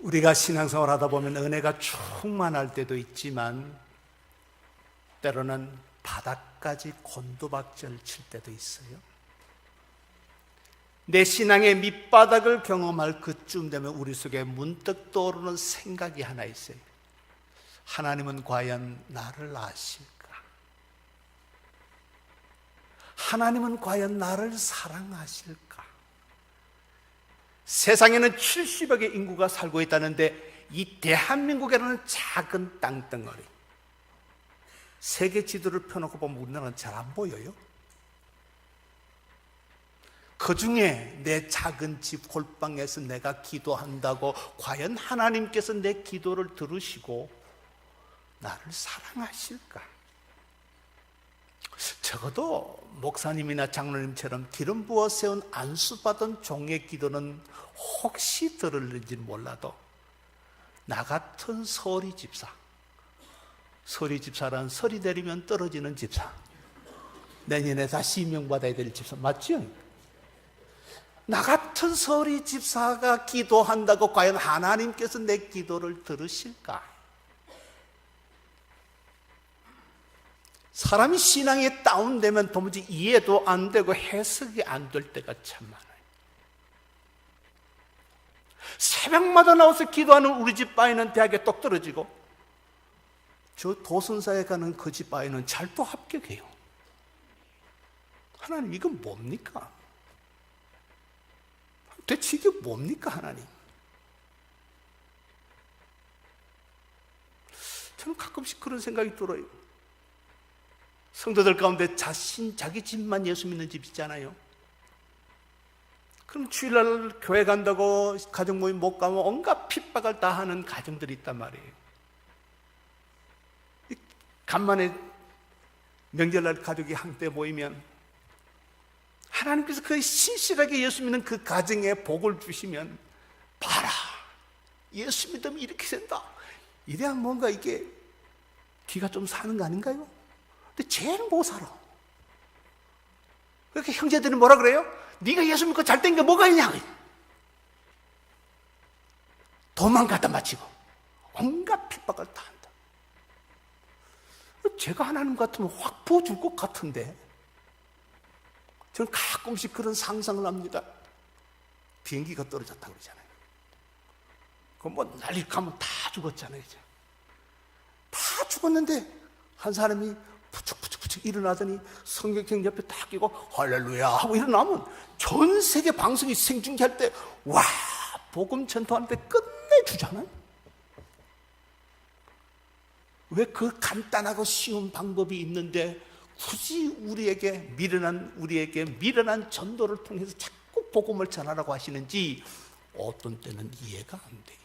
우리가 신앙생활 하다 보면 은혜가 충만할 때도 있지만 때로는 바닥까지 곤두박질 칠 때도 있어요. 내 신앙의 밑바닥을 경험할 그쯤 되면 우리 속에 문득 떠오르는 생각이 하나 있어요. 하나님은 과연 나를 아실까? 하나님은 과연 나를 사랑하실까? 세상에는 70억 의 인구가 살고 있다는데 이 대한민국이라는 작은 땅덩어리, 세계 지도를 펴놓고 보면 우리나라는 잘 안 보여요. 그 중에 내 작은 집 홀방에서 내가 기도한다고 과연 하나님께서 내 기도를 들으시고 나를 사랑하실까? 적어도 목사님이나 장로님처럼 기름 부어 세운 안수 받은 종의 기도는 혹시 들을는지 몰라도 나 같은 서리 집사란 서리 내리면 떨어지는 집사, 내년에 다시 임명받아야 될 집사 맞죠? 나 같은 서리 집사가 기도한다고 과연 하나님께서 내 기도를 들으실까? 사람이 신앙이 다운되면 도무지 이해도 안 되고 해석이 안 될 때가 참 많아요. 새벽마다 나와서 기도하는 우리 집 바위는 대학에 똑 떨어지고 저 도순사에 가는 그 집 바위는 잘도 합격해요. 하나님 이건 뭡니까? 대체 이게 뭡니까 하나님? 저는 가끔씩 그런 생각이 들어요. 성도들 가운데 자기 집만 예수 믿는 집 있잖아요. 그럼 주일날 교회 간다고 가정 모임 못 가면 온갖 핍박을 다 하는 가정들이 있단 말이에요. 간만에 명절날 가족이 한때 모이면 하나님께서 그 신실하게 예수 믿는 그 가정에 복을 주시면 봐라, 예수 믿으면 이렇게 된다. 이래야 뭔가 이게 기가 좀 사는 거 아닌가요? 근데 제일 못 살아. 그렇게 형제들이 뭐라 그래요? 네가 예수 믿고 잘 된 게 뭐가 있냐? 돈만 갖다 바치고 온갖 핍박을 다 한다. 제가 하나님 같으면 확 부어줄 것 같은데 저는 가끔씩 그런 상상을 합니다. 비행기가 떨어졌다고 그러잖아요. 그럼 뭐 난리 가면 다 죽었잖아요. 이제. 다 죽었는데 한 사람이 푸축푸축 일어나더니 성경책 옆에 딱 끼고 할렐루야 하고 일어나면 전 세계 방송이 생중계할 때 와, 복음 전도하는데 끝내주잖아요. 왜 그 간단하고 쉬운 방법이 있는데 굳이 우리에게 미련한 전도를 통해서 자꾸 복음을 전하라고 하시는지 어떤 때는 이해가 안 돼요.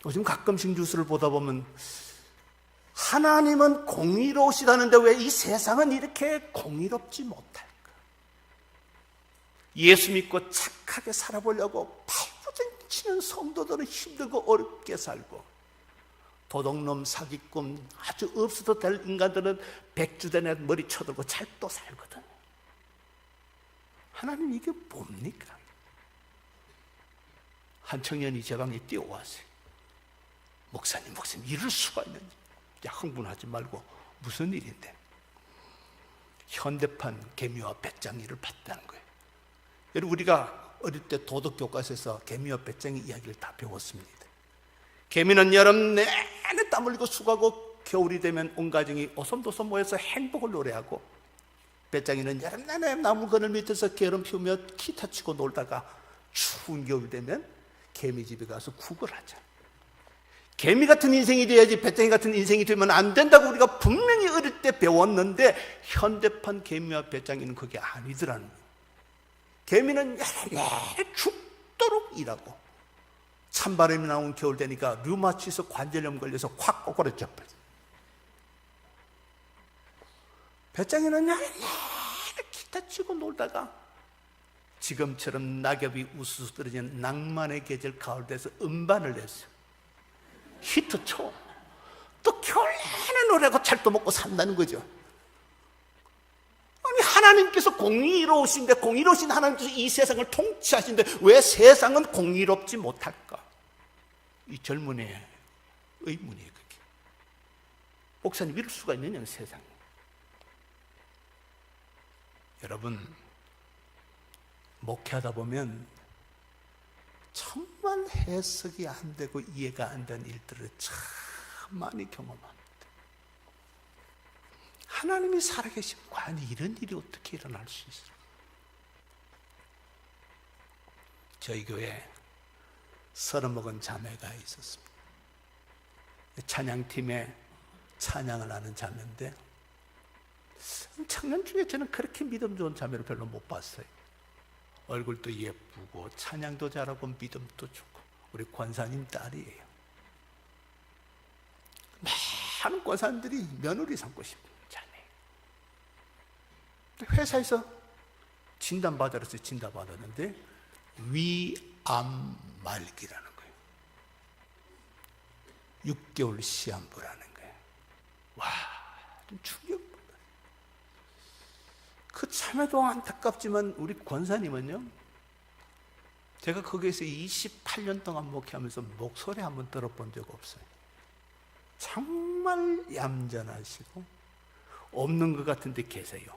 요즘 가끔씩 뉴스를 보다 보면 하나님은 공의로우시다는데 왜 이 세상은 이렇게 공의롭지 못할까? 예수 믿고 착하게 살아보려고 발부둥치는 성도들은 힘들고 어렵게 살고, 도둑놈 사기꾼 아주 없어도 될 인간들은 백주대에 머리 쳐들고 잘 또 살거든. 하나님 이게 뭡니까? 한 청년이 제 방에 뛰어왔어요. 목사님 이럴 수가 있는지. 야, 흥분하지 말고 무슨 일인데? 현대판 개미와 배짱이를 봤다는 거예요. 여러분, 우리가 어릴 때 도덕교과서에서 개미와 배짱이 이야기를 다 배웠습니다. 개미는 여름 내내 땀 흘리고 수고하고 겨울이 되면 온 가정이 오손도손 모여서 행복을 노래하고, 배짱이는 여름 내내 나무 그늘 밑에서 게으름 피우며 기타 치고 놀다가 추운 겨울 되면 개미 집에 가서 국을 하잖아요. 개미 같은 인생이 돼야지 배짱이 같은 인생이 되면 안 된다고 우리가 분명히 어릴 때 배웠는데, 현대판 개미와 배짱이는 그게 아니더라는 거예요. 개미는 내내 죽도록 일하고, 찬바람이 나온 겨울 되니까 류마티스 관절염 걸려서 확 꼬꾸라져 버렸어요. 배짱이는 내내 기타 치고 놀다가 지금처럼 낙엽이 우수수 떨어지는 낭만의 계절 가을 돼서 음반을 냈어요. 히트쳐. 또 겨울 내내 노래하고 잘도 먹고 산다는 거죠. 아니, 하나님께서 공의로우신데, 공의로우신 하나님께서 이 세상을 통치하시는데 왜 세상은 공의롭지 못할까? 이 젊은이의 의문이에요. 그게 목사님 이럴 수가 있느냐, 세상에. 여러분, 목회하다 보면 정말 해석이 안 되고 이해가 안 되는 일들을 참 많이 경험합니다. 하나님이 살아계시면 과연 이런 일이 어떻게 일어날 수 있어요? 저희 교회에 30먹은 자매가 있었습니다. 찬양팀에 찬양을 하는 자매인데, 청년 중에 저는 그렇게 믿음 좋은 자매를 별로 못 봤어요. 얼굴도 예쁘고 찬양도 잘하고 믿음도 좋고 우리 권사님 딸이에요. 많은 권사님들이 며느리 삼고 싶은 자매예요. 회사에서 진단받으러 진단받았는데 위암 말기라는 거예요. 6개월 시한부라는 거예요. 와, 좀 충격받아요. 그 참에도 안타깝지만 우리 권사님은요, 제가 거기에서 28년 동안 목회하면서 목소리 한번 들어본 적 없어요. 정말 얌전하시고 없는 것 같은데 계세요.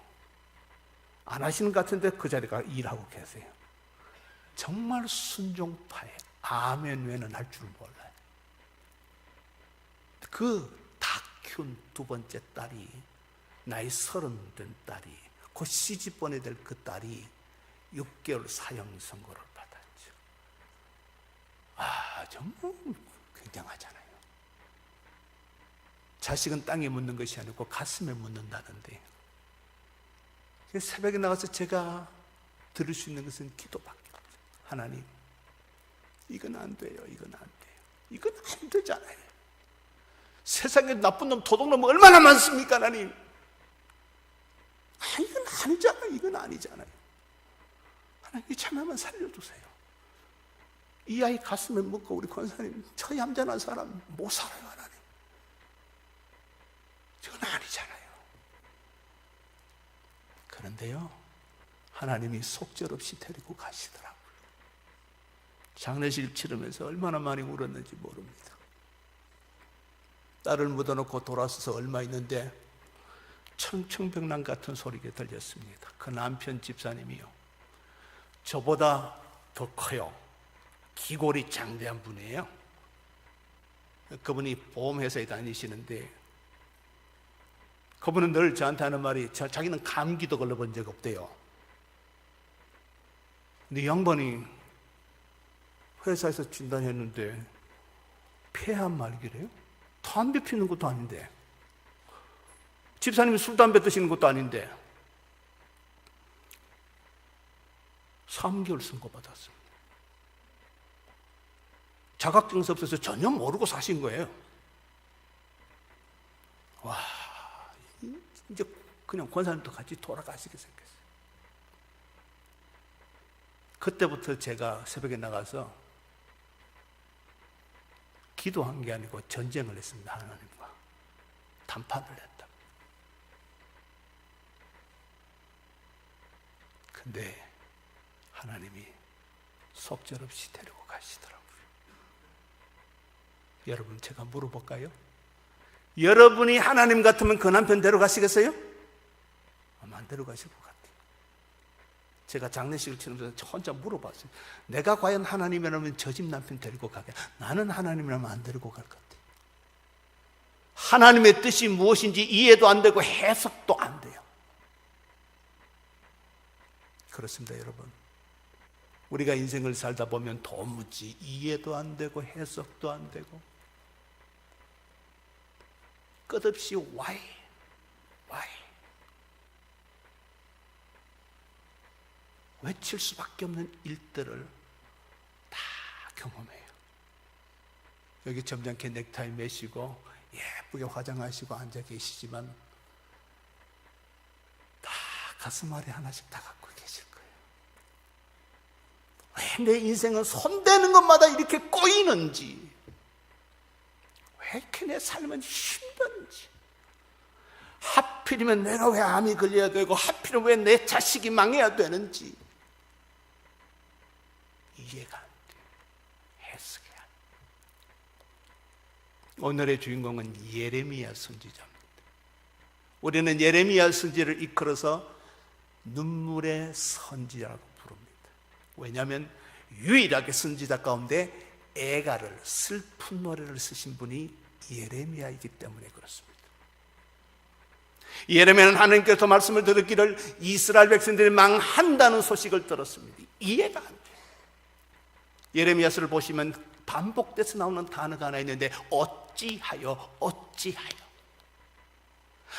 안 하시는 것 같은데 그 자리에 가 일하고 계세요. 정말 순종파에 아멘 외는 할 줄 몰라요. 그 다 키운 두 번째 딸이, 나이 30 된 딸이, 곧 시집 보내야 될 그 딸이 6개월 사형 선고를 받았죠. 아, 정말 굉장하잖아요. 자식은 땅에 묻는 것이 아니고 가슴에 묻는다는데, 새벽에 나가서 제가 들을 수 있는 것은 기도밖에 없어요. 하나님, 이건 안 돼요. 이건 안 돼요. 이건 안 되잖아요. 세상에 나쁜 놈, 도둑놈 얼마나 많습니까, 하나님? 이건 아니잖아요. 이건 아니잖아요. 하나님, 이 참여만 살려주세요. 이 아이 가슴에 묻고 우리 권사님, 저 얌전한 사람 못 살아요, 하나님. 저건 아니잖아요. 그런데요, 하나님이 속절없이 데리고 가시더라고요. 장례식 치르면서 얼마나 많이 울었는지 모릅니다. 딸을 묻어놓고 돌아서서 얼마 있는데 청청병랑 같은 소리가 들렸습니다. 그 남편 집사님이요, 저보다 더 커요. 기골이 장대한 분이에요. 그분이 보험회사에 다니시는데, 그분은 늘 저한테 하는 말이, 자기는 감기도 걸려본 적 없대요. 근데 양반이 회사에서 진단했는데 폐암 말기래요. 담배 피우는 것도 아닌데, 집사님이 술, 담배 드시는 것도 아닌데 3개월 선고받았습니다. 자각증서 없어서 전혀 모르고 사신 거예요. 와, 이제 그냥 권사님도 같이 돌아가시게 생겼어요. 그때부터 제가 새벽에 나가서 기도한 게 아니고 전쟁을 했습니다. 하나님과談판을 했다. 근데 하나님이 속절없이 데리고 가시더라고요. 여러분, 제가 물어볼까요? 여러분이 하나님 같으면 그 남편 데려가시겠어요? 아마 안 데려가실 것 같아요. 제가 장례식을 치르면서 혼자 물어봤어요. 내가 과연 하나님이라면 저 집 남편 데리고 가게? 나는 하나님이라면 안 데리고 갈 것 같아요. 하나님의 뜻이 무엇인지 이해도 안 되고 해석도 안 돼요. 그렇습니다, 여러분. 우리가 인생을 살다 보면 도무지 이해도 안 되고 해석도 안 되고 끝없이 why 외칠 수밖에 없는 일들을 다 경험해요. 여기 점잖게 넥타이 매시고 예쁘게 화장하시고 앉아 계시지만 다 가슴 아래 하나씩 다 갖고 계실 거예요. 왜 내 인생은 손대는 것마다 이렇게 꼬이는지, 왜 이렇게 내 삶은 힘든지, 하필이면 내가 왜 암이 걸려야 되고 하필이면 왜 내 자식이 망해야 되는지 이해가 안 돼. 해석이 안 돼. 오늘의 주인공은 예레미야 선지자입니다. 우리는 예레미야 선지를 이끌어서 눈물의 선지자라고 부릅니다. 왜냐하면 유일하게 선지자 가운데 애가를, 슬픈 노래를 쓰신 분이 예레미야이기 때문에 그렇습니다. 예레미야는 하나님께서 말씀을 들었기를 이스라엘 백성들이 망한다는 소식을 들었습니다. 이해가 안 돼요. 예레미야서를 보시면 반복돼서 나오는 단어가 하나 있는데 어찌하여, 어찌하여.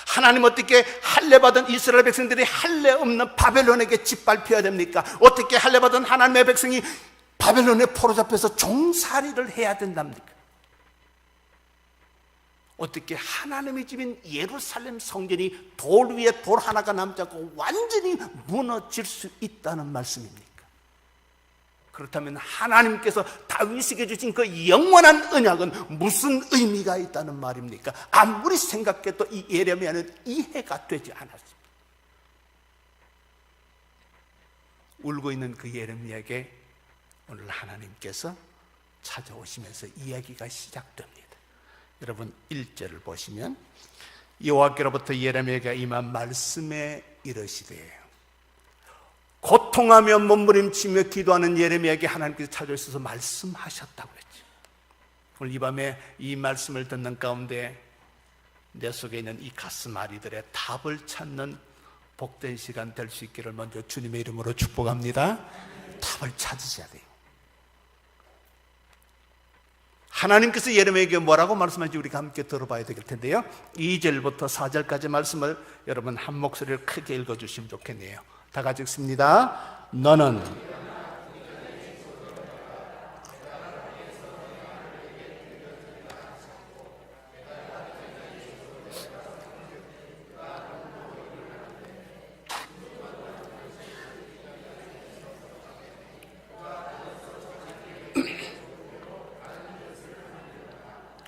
하나님 어떻게 할례 받은 이스라엘 백성들이 할례 없는 바벨론에게 짓밟혀야 됩니까? 어떻게 할례 받은 하나님의 백성이 바벨론에 포로잡혀서 종살이를 해야 된답니까? 어떻게 하나님의 집인 예루살렘 성전이 돌 위에 돌 하나가 남지 않고 완전히 무너질 수 있다는 말씀입니까? 그렇다면 하나님께서 다윗에게 주신 그 영원한 언약은 무슨 의미가 있다는 말입니까? 아무리 생각해도 이 예레미야는 이해가 되지 않았습니다. 울고 있는 그 예레미야에게 오늘 하나님께서 찾아오시면서 이야기가 시작됩니다. 여러분 1절을 보시면 여호와께로부터 예레미야에게 임한 말씀에 이르시되, 고통하며 몸부림치며 기도하는 예레미야에게 하나님께서 찾아오셔서 말씀하셨다고 했죠. 오늘 이 밤에 이 말씀을 듣는 가운데 내 속에 있는 이 가슴앓이들의 답을 찾는 복된 시간 될 수 있기를 먼저 주님의 이름으로 축복합니다. 답을 찾으셔야 돼요. 하나님께서 예레미야에게 뭐라고 말씀하는지 우리가 함께 들어봐야 될 텐데요, 2절부터 4절까지 말씀을 여러분 한 목소리를 크게 읽어주시면 좋겠네요. 다 같이 읽습니다. 너는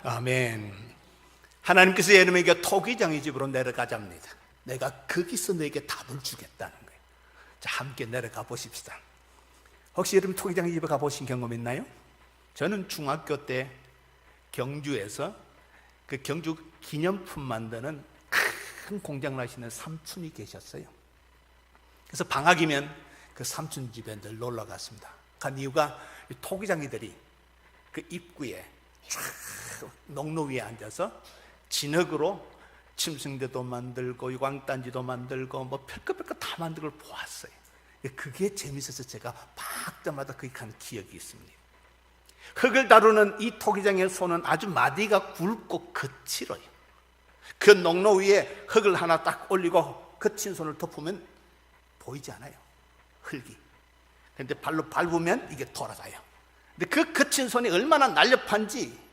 아멘. 하나님께서 예레미야에게 토기장의 집으로 내려가자입니다. 내가 거기서 너에게 답을 주겠다는 거예요. 자, 함께 내려가 보십시다. 혹시 여러분 토기장의 집에 가보신 경험 있나요? 저는 중학교 때 경주에서 그 경주 기념품 만드는 큰 공장을 하시는 삼촌이 계셨어요. 그래서 방학이면 그 삼촌 집에 늘 놀러 갔습니다. 간 이유가 토기장이들이 그 입구에 쫙 농로 위에 앉아서 진흙으로 침승대도 만들고 왕단지도 만들고 뭐 별것 다 만들고 보았어요. 그게 재밌어서 제가 방학 때마다 거기 간 기억이 있습니다. 흙을 다루는 이 토기장의 손은 아주 마디가 굵고 거칠어요. 그 농로 위에 흙을 하나 딱 올리고 거친 손을 덮으면 보이지 않아요, 흙이. 그런데 발로 밟으면 이게 돌아가요. 근데 그 거친 손이 얼마나 날렵한지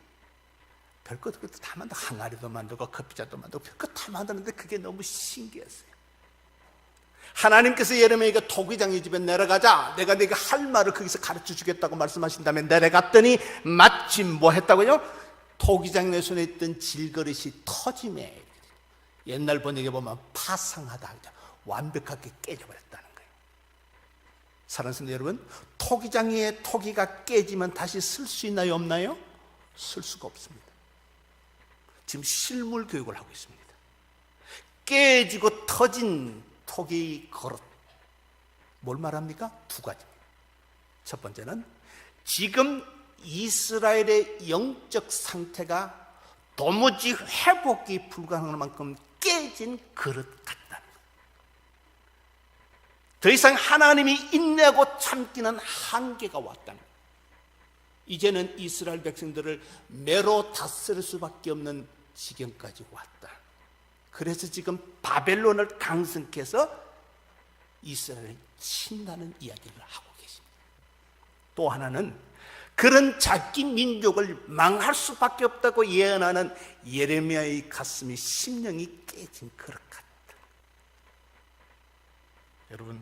별것 다 만들고, 항아리도 만들고 커피잔도 만들고 별것 다 만드는데 그게 너무 신기했어요. 하나님께서 예레미야에게 토기장의 집에 내려가자, 내가 네가 할 말을 거기서 가르쳐 주겠다고 말씀하신 다음에 내려갔더니 마침 뭐 했다고요? 토기장의 손에 있던 질그릇이 터짐에, 옛날 번역에 보면 파상하다, 완벽하게 깨져버렸다는 거예요. 사랑하는 성도 여러분, 토기장의 토기가 깨지면 다시 쓸 수 있나요, 없나요? 쓸 수가 없습니다. 지금 실물 교육을 하고 있습니다. 깨지고 터진 토기 그릇, 뭘 말합니까? 두 가지입니다. 첫 번째는 지금 이스라엘의 영적 상태가 도무지 회복이 불가능한 만큼 깨진 그릇 같다는 거예요. 더 이상 하나님이 인내하고 참기는 한계가 왔다는 거예요. 이제는 이스라엘 백성들을 매로 다스릴 수밖에 없는 지경까지 왔다. 그래서 지금 바벨론을 강성해서 이스라엘을 친다는 이야기를 하고 계십니다. 또 하나는 그런 자기 민족을 망할 수밖에 없다고 예언하는 예레미야의 가슴이, 심령이 깨진 그릇 같다. 여러분,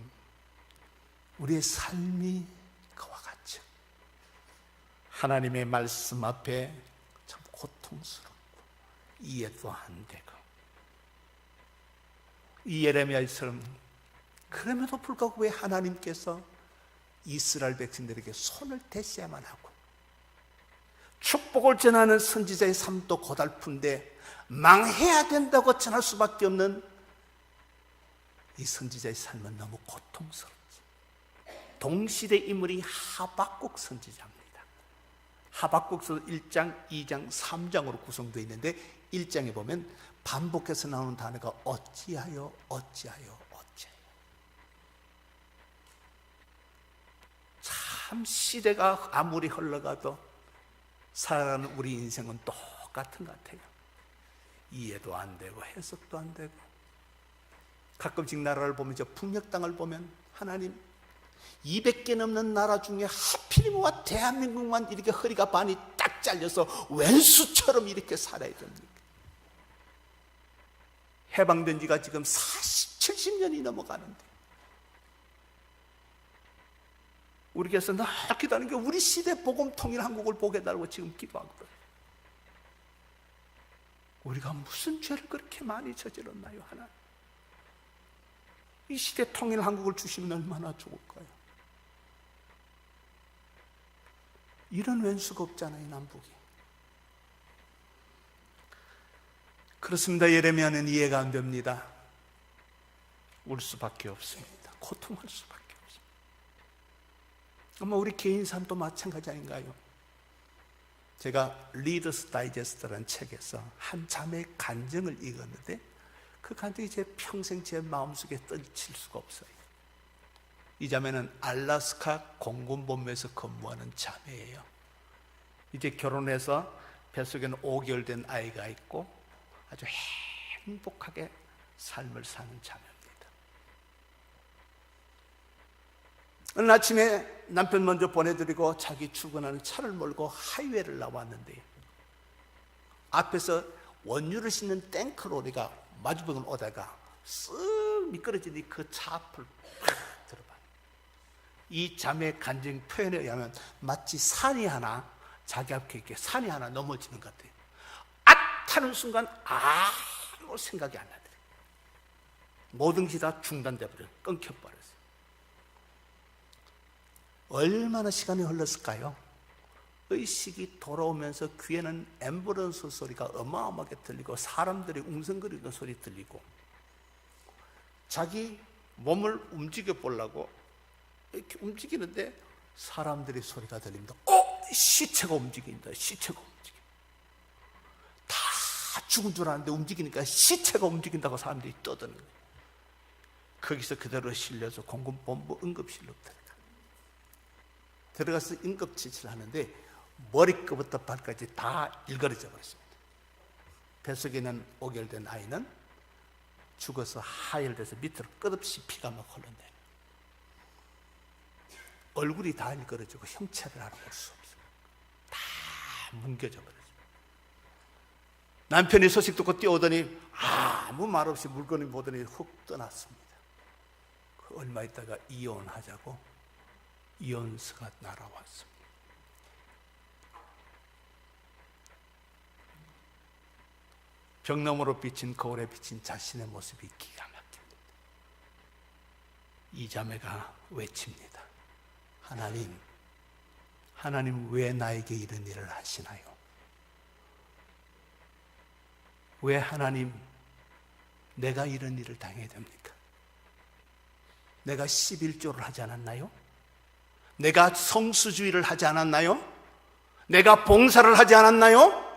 우리의 삶이 그와 같죠. 하나님의 말씀 앞에 참 고통스럽고 이해도 안 되고 이 예레미야처럼. 그럼에도 불구하고 왜 하나님께서 이스라엘 백성들에게 손을 대셔야만 하고, 축복을 전하는 선지자의 삶도 고달픈데 망해야 된다고 전할 수밖에 없는 이 선지자의 삶은 너무 고통스럽지. 동시대 인물이 하박국 선지자입니다. 하박국서 1장, 2장, 3장으로 구성되어 있는데 1장에 보면 반복해서 나오는 단어가 어찌하여, 어찌하여, 어찌하여. 참 시대가 아무리 흘러가도 살아가는 우리 인생은 똑같은 것 같아요. 이해도 안 되고 해석도 안 되고. 가끔씩 나라를 보면, 저 북녘 땅을 보면 하나님 200개 넘는 나라 중에 하필이면 대한민국만 이렇게 허리가 반이 딱 잘려서 왼수처럼 이렇게 살아야 됩니까? 해방된 지가 지금 70년이 넘어가는데 우리께서 늘 기도하는 게 우리 시대 복음 통일 한국을 보게 해달라고 지금 기도하거든요. 우리가 무슨 죄를 그렇게 많이 저질렀나요, 하나님? 이 시대 통일 한국을 주시면 얼마나 좋을까요? 이런 왼수가 없잖아요, 남북이. 그렇습니다. 예레미야는 이해가 안 됩니다. 울 수밖에 없습니다. 고통할 수밖에 없습니다. 아마 우리 개인 삶도 마찬가지 아닌가요? 제가 리더스 다이제스트라는 책에서 한 자매의 간증을 읽었는데 그 간증이 제 평생 제 마음속에 떨칠 수가 없어요. 이 자매는 알래스카 공군본부에서 근무하는 자매예요. 이제 결혼해서 뱃속에는 5개월 된 아이가 있고 아주 행복하게 삶을 사는 자매입니다. 어느 아침에 남편 먼저 보내드리고 자기 출근하는 차를 몰고 하이웨이를 나왔는데 앞에서 원유를 싣는 탱크로리가 마주보고 오다가 쓱 미끄러지니 그 차 앞을 팍 들어봐요. 이 자매의 간증 표현에 의하면 마치 산이 하나, 자기 앞에 이렇게 산이 하나 넘어지는 것 같아요. 하는 순간 아무 생각이 안 나더래요. 모든 것이 다 중단돼 버려요. 끊겨버렸어요. 얼마나 시간이 흘렀을까요? 의식이 돌아오면서 귀에는 앰뷸런스 소리가 어마어마하게 들리고 사람들이 웅성거리는 소리 들리고 자기 몸을 움직여 보려고 이렇게 움직이는데 사람들의 소리가 들립니다. 시체가 움직인다. 시체가 움직인다. 죽은 줄 알았는데 움직이니까 시체가 움직인다고 사람들이 떠드는 거예요. 거기서 그대로 실려서 공군본부 응급실로 들어가서 응급처치를 하는데 머리끝부터 발까지 다 일그러져 버렸습니다. 뱃속에 있는 5개월 된 아이는 죽어서 하혈돼서 밑으로 끝없이 피가 막 흘러내려요. 얼굴이 다 일그러지고 형체를 알아볼 수 없어요. 다 뭉개져 버렸어요. 남편이 소식 듣고 뛰어오더니 아무 말 없이 물건을 보더니 훅 떠났습니다. 얼마 있다가 이혼하자고 이혼서가 날아왔습니다. 벽너머로 비친 거울에 비친 자신의 모습이 기가 막힙니다. 이 자매가 외칩니다. 하나님 왜 나에게 이런 일을 하시나요? 왜 하나님 내가 이런 일을 당해야 됩니까? 내가 11조를 하지 않았나요? 내가 성수주의를 하지 않았나요? 내가 봉사를 하지 않았나요?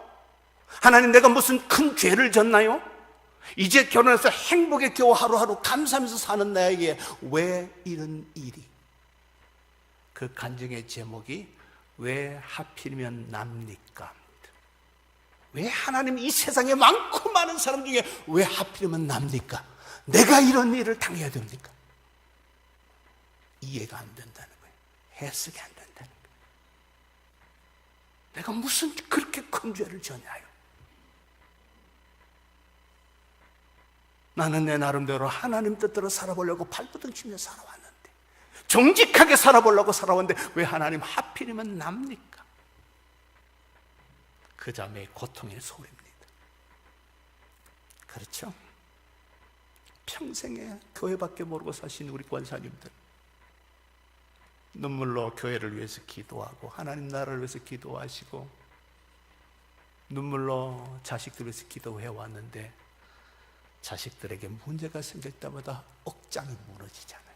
하나님 내가 무슨 큰 죄를 졌나요? 이제 결혼해서 행복에 겨우 하루하루 감사하면서 사는 나에게 왜 이런 일이? 그 간증의 제목이 왜 하필이면 납니까? 왜 하나님 이 세상에 많고 많은 사람 중에 왜 하필이면 납니까? 내가 이런 일을 당해야 됩니까? 이해가 안 된다는 거예요. 해석이 안 된다는 거예요. 내가 무슨 그렇게 큰 죄를 졌냐요? 나는 내 나름대로 하나님 뜻대로 살아보려고 발버둥 치며 살아왔는데 정직하게 살아보려고 살아왔는데 왜 하나님 하필이면 납니까? 그 자매의 고통의 소리입니다. 그렇죠? 평생에 교회밖에 모르고 사신 우리 권사님들, 눈물로 교회를 위해서 기도하고 하나님 나라를 위해서 기도하시고 눈물로 자식들 위해서 기도해 왔는데 자식들에게 문제가 생길 때마다 억장이 무너지잖아요.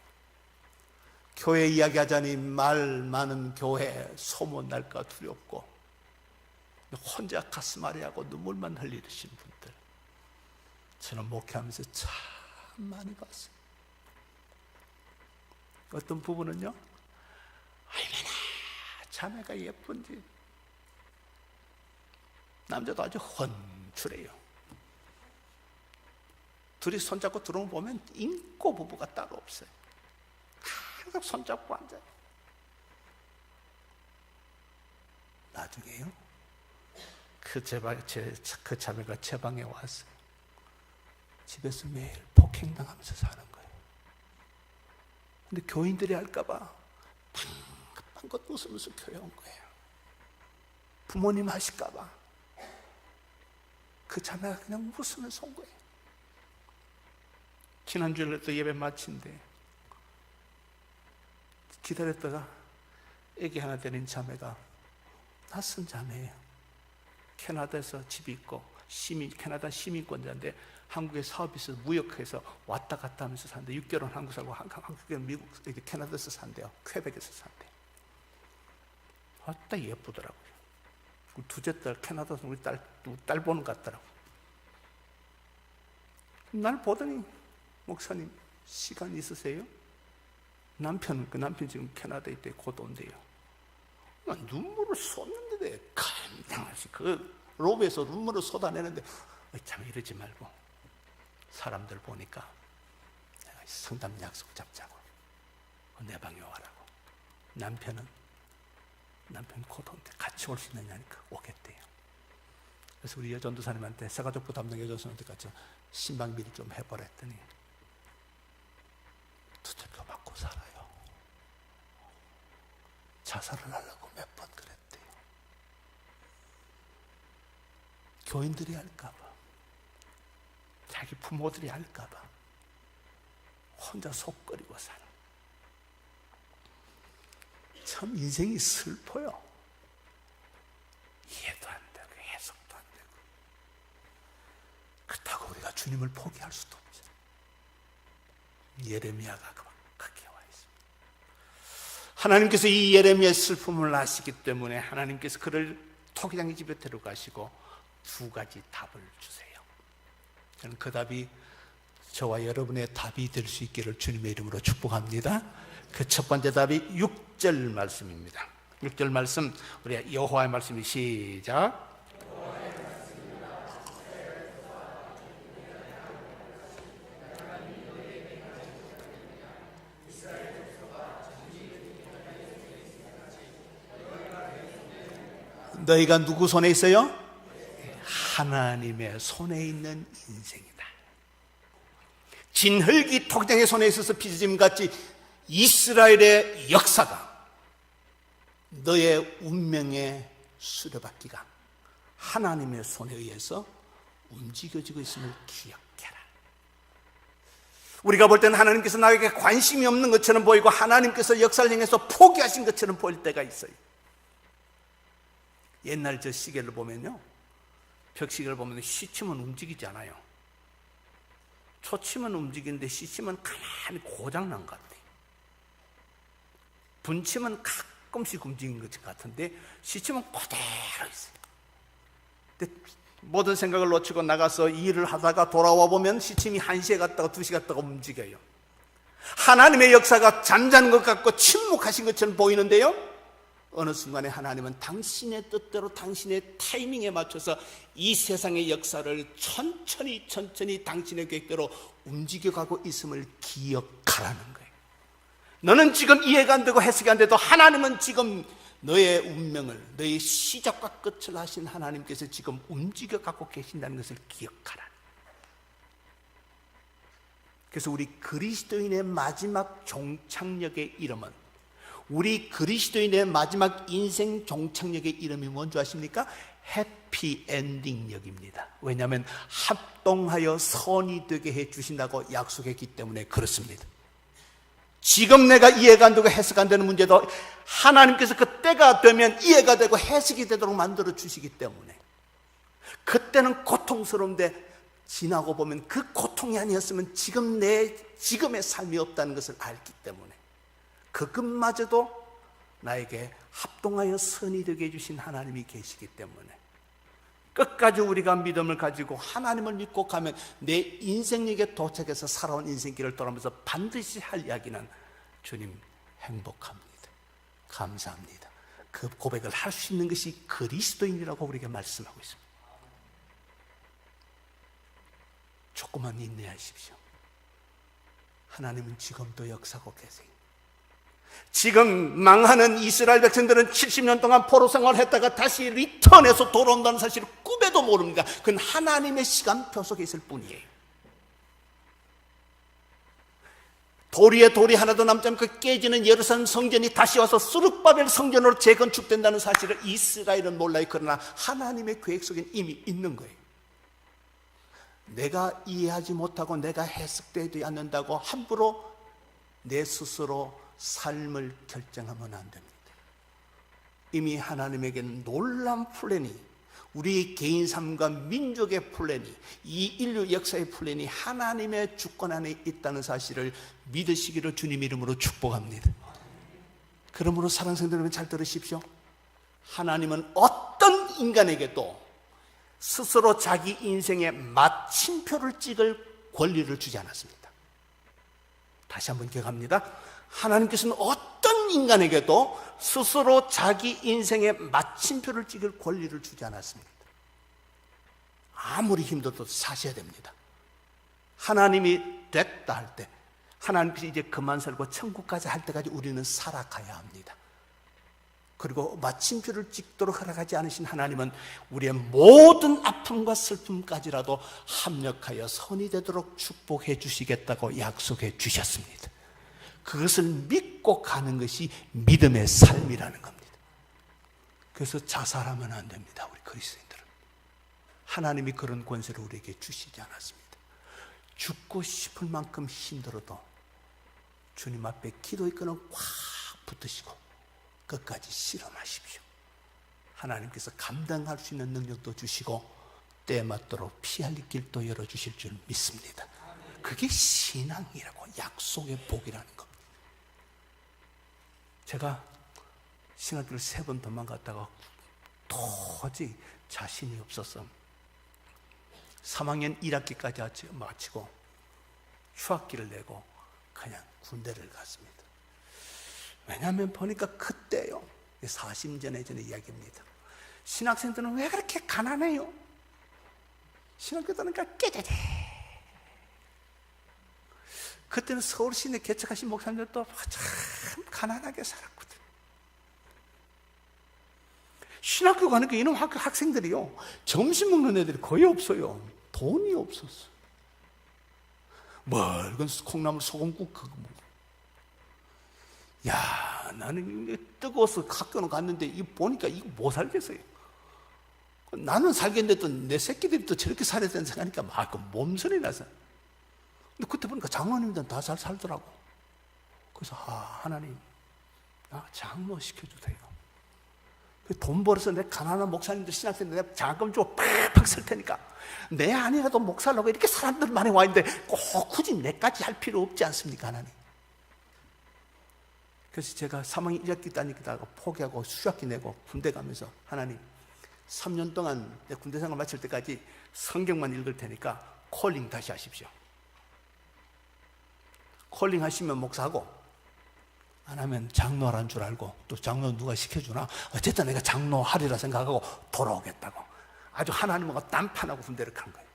교회 이야기하자니 말 많은 교회 소문 날까 두렵고 혼자 가슴 아래하고 눈물만 흘리신 분들, 저는 목회하면서 참 많이 봤어요. 어떤 부부는요, 얼마나 자매가 예쁜지, 남자도 아주 훤출해요. 둘이 손잡고 들어오면 보면 인고 부부가 따로 없어요. 항상 손잡고 앉아요. 나중에요, 그 자매가 제 방에 왔어요. 집에서 매일 폭행당하면서 사는 거예요. 근데 교인들이 할까봐 방긋방긋 웃으면서 교회 온 거예요. 부모님 하실까봐 그 자매가 그냥 웃으면서 온 거예요. 지난주에 또 예배 마친데 기다렸다가 애기 하나 되는 자매가, 낯선 자매예요. 캐나다에서 집이 있고 캐나다 시민권자인데 한국에 사업이 있어서 무역해서 왔다 갔다 하면서 사는데 6개월은 한국 살고 한국에 미국, 캐나다에서 산대요. 퀘벡에서 산대요. 아따 예쁘더라고요. 둘째 딸 캐나다에서 우리 딸 보는 것 같더라고요. 날 보더니, 목사님 시간 있으세요? 그 남편 지금 캐나다에 있대. 곧 온대요. 눈물을 쏟는데 감당하시, 그 로비에서 눈물을 쏟아내는데 참 이러지 말고 사람들 보니까 내가 성담 약속 잡자고 내 방에 와라고. 남편 곧 온대. 같이 올 수 있느냐니까 오겠대요. 그래서 우리 여전도사님한테, 새가족부 담당 여전도사님한테 같이 신방 미리 좀 해보라 했더니 두들겨 맞고 살아요. 자살을 하려고 몇 번 그랬대요. 교인들이 할까봐, 자기 부모들이 할까봐 혼자 속거리고 사는, 참 인생이 슬퍼요. 이해도 안 되고 해석도 안 되고. 그렇다고 우리가 주님을 포기할 수도 없죠. 예레미야가 그렇게 와 있습니다. 하나님께서 이 예레미야의 슬픔을 아시기 때문에 하나님께서 그를 토기장의 집에 데려가시고 두 가지 답을 주세요. 저는 그 답이 저와 여러분의 답이 될 수 있기를 주님의 이름으로 축복합니다. 그 첫 번째 답이 6절 말씀입니다. 6절 말씀, 우리 여호와의 말씀이 시작. 너희가 누구 손에 있어요? 하나님의 손에 있는 인생이다. 진흙이 토기장의 손에 있어서 빚어짐같이 이스라엘의 역사가, 너의 운명의 수레바퀴가 하나님의 손에 의해서 움직여지고 있음을 기억해라. 우리가 볼 때는 하나님께서 나에게 관심이 없는 것처럼 보이고 하나님께서 역사를 행해서 포기하신 것처럼 보일 때가 있어요. 옛날 저 시계를 보면요, 벽시계를 보면 시침은 움직이지 않아요. 초침은 움직이는데 시침은 가만히 고장난 것 같아요. 분침은 가끔씩 움직이는 것 같은데 시침은 그대로 있어요. 근데 모든 생각을 놓치고 나가서 일을 하다가 돌아와 보면 시침이 1시에 갔다가 2시 갔다가 움직여요. 하나님의 역사가 잠자는 것 같고 침묵하신 것처럼 보이는데요, 어느 순간에 하나님은 당신의 뜻대로 당신의 타이밍에 맞춰서 이 세상의 역사를 천천히 당신의 계획대로 움직여가고 있음을 기억하라는 거예요. 너는 지금 이해가 안 되고 해석이 안 돼도 하나님은 지금 너의 운명을, 너의 시작과 끝을 하신 하나님께서 지금 움직여가고 계신다는 것을 기억하라. 그래서 우리 그리스도인의 마지막 종착역의 이름은, 우리 그리스도인의 마지막 인생 종착역의 이름이 뭔지 아십니까? 해피엔딩역입니다. 왜냐하면 합동하여 선이 되게 해주신다고 약속했기 때문에 그렇습니다. 지금 내가 이해가 안 되고 해석 안 되는 문제도 하나님께서 그 때가 되면 이해가 되고 해석이 되도록 만들어 주시기 때문에, 그때는 고통스러운데 지나고 보면 그 고통이 아니었으면 지금 내 지금의 삶이 없다는 것을 알기 때문에, 그것마저도 나에게 합동하여 선이 되게 해주신 하나님이 계시기 때문에 끝까지 우리가 믿음을 가지고 하나님을 믿고 가면 내 인생역에 도착해서 살아온 인생길을 돌아보면서 반드시 할 이야기는 주님 행복합니다, 감사합니다. 그 고백을 할 수 있는 것이 그리스도인이라고 우리에게 말씀하고 있습니다. 조금만 인내하십시오. 하나님은 지금도 역사하고 계세요. 지금 망하는 이스라엘 백성들은 70년 동안 포로 생활했다가 다시 리턴해서 돌아온다는 사실을 꿈에도 모릅니다. 그건 하나님의 시간표 속에 있을 뿐이에요. 돌 위에 돌이 하나도 남지 않고 깨지는 예루살렘 성전이 다시 와서 수르바벨 성전으로 재건축된다는 사실을 이스라엘은 몰라요. 그러나 하나님의 계획 속엔 이미 있는 거예요. 내가 이해하지 못하고 내가 해석되지 않는다고 함부로 내 스스로 삶을 결정하면 안 됩니다. 이미 하나님에게는 놀라운 플랜이, 우리 개인 삶과 민족의 플랜이, 이 인류 역사의 플랜이 하나님의 주권 안에 있다는 사실을 믿으시기를 주님 이름으로 축복합니다. 그러므로 사랑하는 성도 여러분, 잘 들으십시오. 하나님은 어떤 인간에게도 스스로 자기 인생의 마침표를 찍을 권리를 주지 않았습니다. 다시 한번 기억합니다. 하나님께서는 어떤 인간에게도 스스로 자기 인생의 마침표를 찍을 권리를 주지 않았습니다. 아무리 힘들어도 사셔야 됩니다. 하나님이 됐다 할 때, 하나님께서 이제 그만 살고 천국까지 할 때까지 우리는 살아가야 합니다. 그리고 마침표를 찍도록 허락하지 않으신 하나님은 우리의 모든 아픔과 슬픔까지라도 합력하여 선이 되도록 축복해 주시겠다고 약속해 주셨습니다. 그것을 믿고 가는 것이 믿음의 삶이라는 겁니다. 그래서 자살하면 안 됩니다. 우리 그리스도인들은 하나님이 그런 권세를 우리에게 주시지 않았습니다. 죽고 싶을 만큼 힘들어도 주님 앞에 기도의 끈을 꽉 붙드시고 끝까지 실험하십시오. 하나님께서 감당할 수 있는 능력도 주시고 때에 맞도록 피할 길도 열어주실 줄 믿습니다. 그게 신앙이라고, 약속의 복이라는 겁니다. 제가 신학교를 3번 도망갔다가 도저히 자신이 없어서 3학년 1학기까지 마치고 휴학기를 내고 그냥 군대를 갔습니다. 왜냐하면 보니까 그때요, 40년 전의 이야기입니다. 신학생들은 왜 그렇게 가난해요? 신학교 다니까 깨재재. 그때는 서울 시내 개척하신 목사님들도 참 가난하게 살았거든. 신학교 가니까 이놈 학생들이요, 점심 먹는 애들이 거의 없어요. 돈이 없었어. 맑은 콩나물 소금국 그거 먹고. 야, 나는 뜨거워서 학교는 갔는데 이거 보니까 이거 못 살겠어요. 나는 살겠는데 또 내 새끼들이 또 저렇게 살아야 된다 생각하니까 막 그 몸서리 나서. 근데 그때 보니까 장로님들은 다 잘 살더라고. 그래서 하나님, 나 장로 시켜주세요. 돈 벌어서 내 가난한 목사님들, 신학생들 내가 장학금 주고 팍팍 쓸 테니까 내 아니라도 목사라고 이렇게 사람들 많이 와 있는데 꼭 굳이 내까지 할 필요 없지 않습니까, 하나님? 그래서 제가 3학년 1학기 다니다가 포기하고 휴학기 내고 군대 가면서 하나님, 3년 동안 내 군대 생활 마칠 때까지 성경만 읽을 테니까 콜링 다시 하십시오. 콜링 하시면 목사하고, 안 하면 장로하라는 줄 알고, 또 장로 누가 시켜주나? 어쨌든 내가 장로하리라 생각하고 돌아오겠다고 아주 하나님하고 딴판하고 군대를 간 거예요.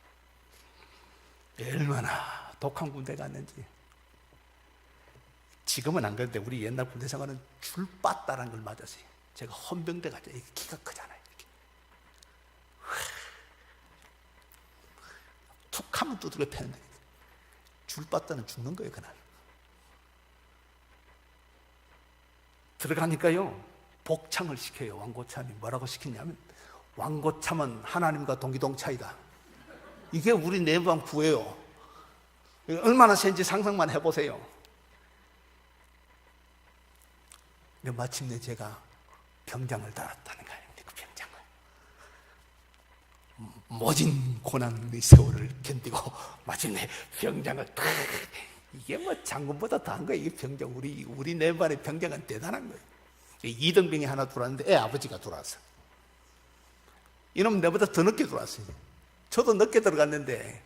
얼마나 독한 군대 갔는지. 지금은 안 그런데 우리 옛날 군대 생활은 줄빠따라는 걸 맞았어요. 제가 헌병대 가자. 이게 키가 크잖아요. 이렇게. 툭 하면 두들겨 패는데 줄빠따는 죽는 거예요, 그날. 들어가니까요, 복창을 시켜요. 왕고참이 뭐라고 시키냐면 완고참은 하나님과 동기동차이다. 이게 우리 내부한 구예요. 얼마나 센지 상상만 해보세요. 근데 마침내 제가 병장을 달았다는 거예요. 그 병장을. 모진 고난의 세월을 견디고 마침내 병장을 이게 뭐 장군보다 더한 거예요. 이게 병장, 우리 내반의 병장은 대단한 거예요. 이등병이 하나 들어왔는데 애 아버지가 들어왔어. 이놈 내보다 더 늦게 들어왔어요. 저도 늦게 들어갔는데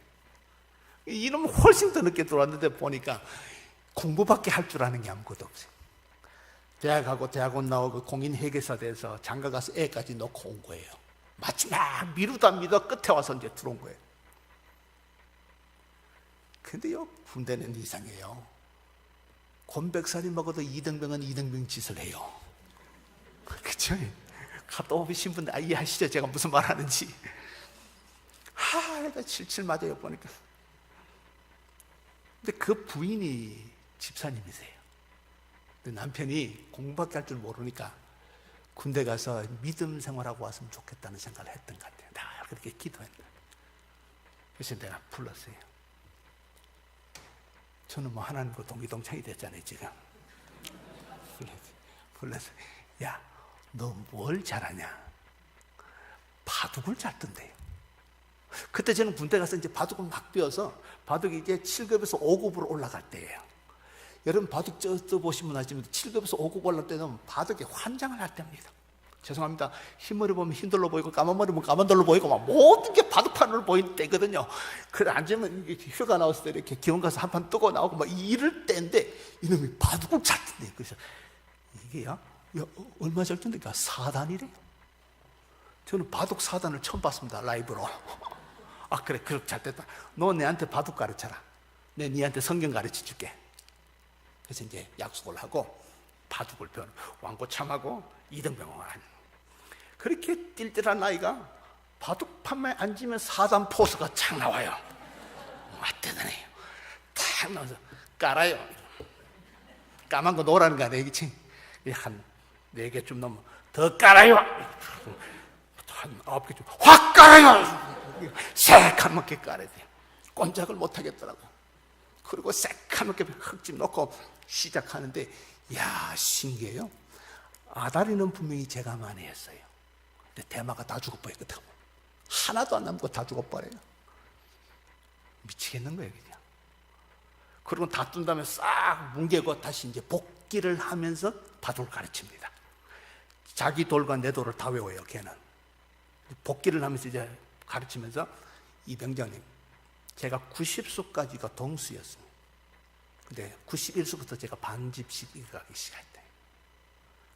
이놈은 훨씬 더 늦게 들어왔는데 보니까 공부밖에 할 줄 아는 게 아무것도 없어요. 대학하고 대학원 나오고 공인회계사 돼서 장가 가서 애까지 놓고 온 거예요. 마지막 미루다 끝에 와서 이제 들어온 거예요. 근데요, 군대는 이상해요. 곤백살이 먹어도 이등병은 이등병 짓을 해요. 그쵸? 갔다 오신 분들 이해하시죠? 제가 무슨 말 하는지. 내가 칠칠 맞아요, 보니까. 근데 그 부인이 집사님이세요. 근데 남편이 공부밖에 할 줄 모르니까 군대 가서 믿음 생활하고 왔으면 좋겠다는 생각을 했던 것 같아요. 나 그렇게 기도했다. 그래서 내가 불렀어요. 저는 뭐 하나님과 동기동창이 됐잖아요, 지금. 불러서, 야, 너 뭘 잘하냐? 바둑을 잘 뜬대요. 그때 저는 군대 가서 이제 바둑을 막 배워서 바둑이 이제 7급에서 5급으로 올라갈 때예요. 여러분 바둑 보시면 아시지만 7급에서 5급 올라갈 때는 바둑에 환장을 할 때입니다. 죄송합니다. 흰머리 보면 흰돌로 보이고 까만 머리 보면 까만돌로 보이고 막 모든 게 바둑판으로 보이는 때거든요. 그래 앉으면 휴가 나왔을 때 이렇게 기원 가서 한 판 뜨고 나오고 막 이럴 때인데 이놈이 바둑을 잘 뜬대요. 그래서 이게야 얼마 잘 뜬다니까 4단이래요. 저는 바둑 4단을 처음 봤습니다. 라이브로. 그래 그렇게 잘 됐다. 너 내한테 바둑 가르쳐라. 내 니한테 성경 가르쳐 줄게. 그래서 이제 약속을 하고 바둑을 배우는 왕고참하고 이등병을 하는. 그렇게 띨띨한 나이가 바둑판에 앉으면 4단 포스가 착 나와요. 대단해요. 탁 나와서 깔아요. 까만 거 노라는 거 아니에요, 그치? 한 4개쯤 넘으면 더 깔아요. 한 9개쯤 확 깔아요. 새카맣게 깔아야 돼요. 꼼짝을 못 하겠더라고. 그리고 새카맣게 흙집 놓고 시작하는데, 야, 신기해요. 아다리는 분명히 제가 많이 했어요. 근데 대마가 다 죽어버렸거든. 하나도 안 남고 다 죽어버려요. 미치겠는 거예요, 그냥. 그리고 다 뜬 다음에 싹 뭉개고 다시 이제 복기를 하면서 바둑을 가르칩니다. 자기 돌과 내 돌을 다 외워요, 걔는. 복기를 하면서 이제 가르치면서 이 병장님, 제가 90수까지가 동수였습니다. 근데 91수부터 제가 반집시키기 가기 시작했대요.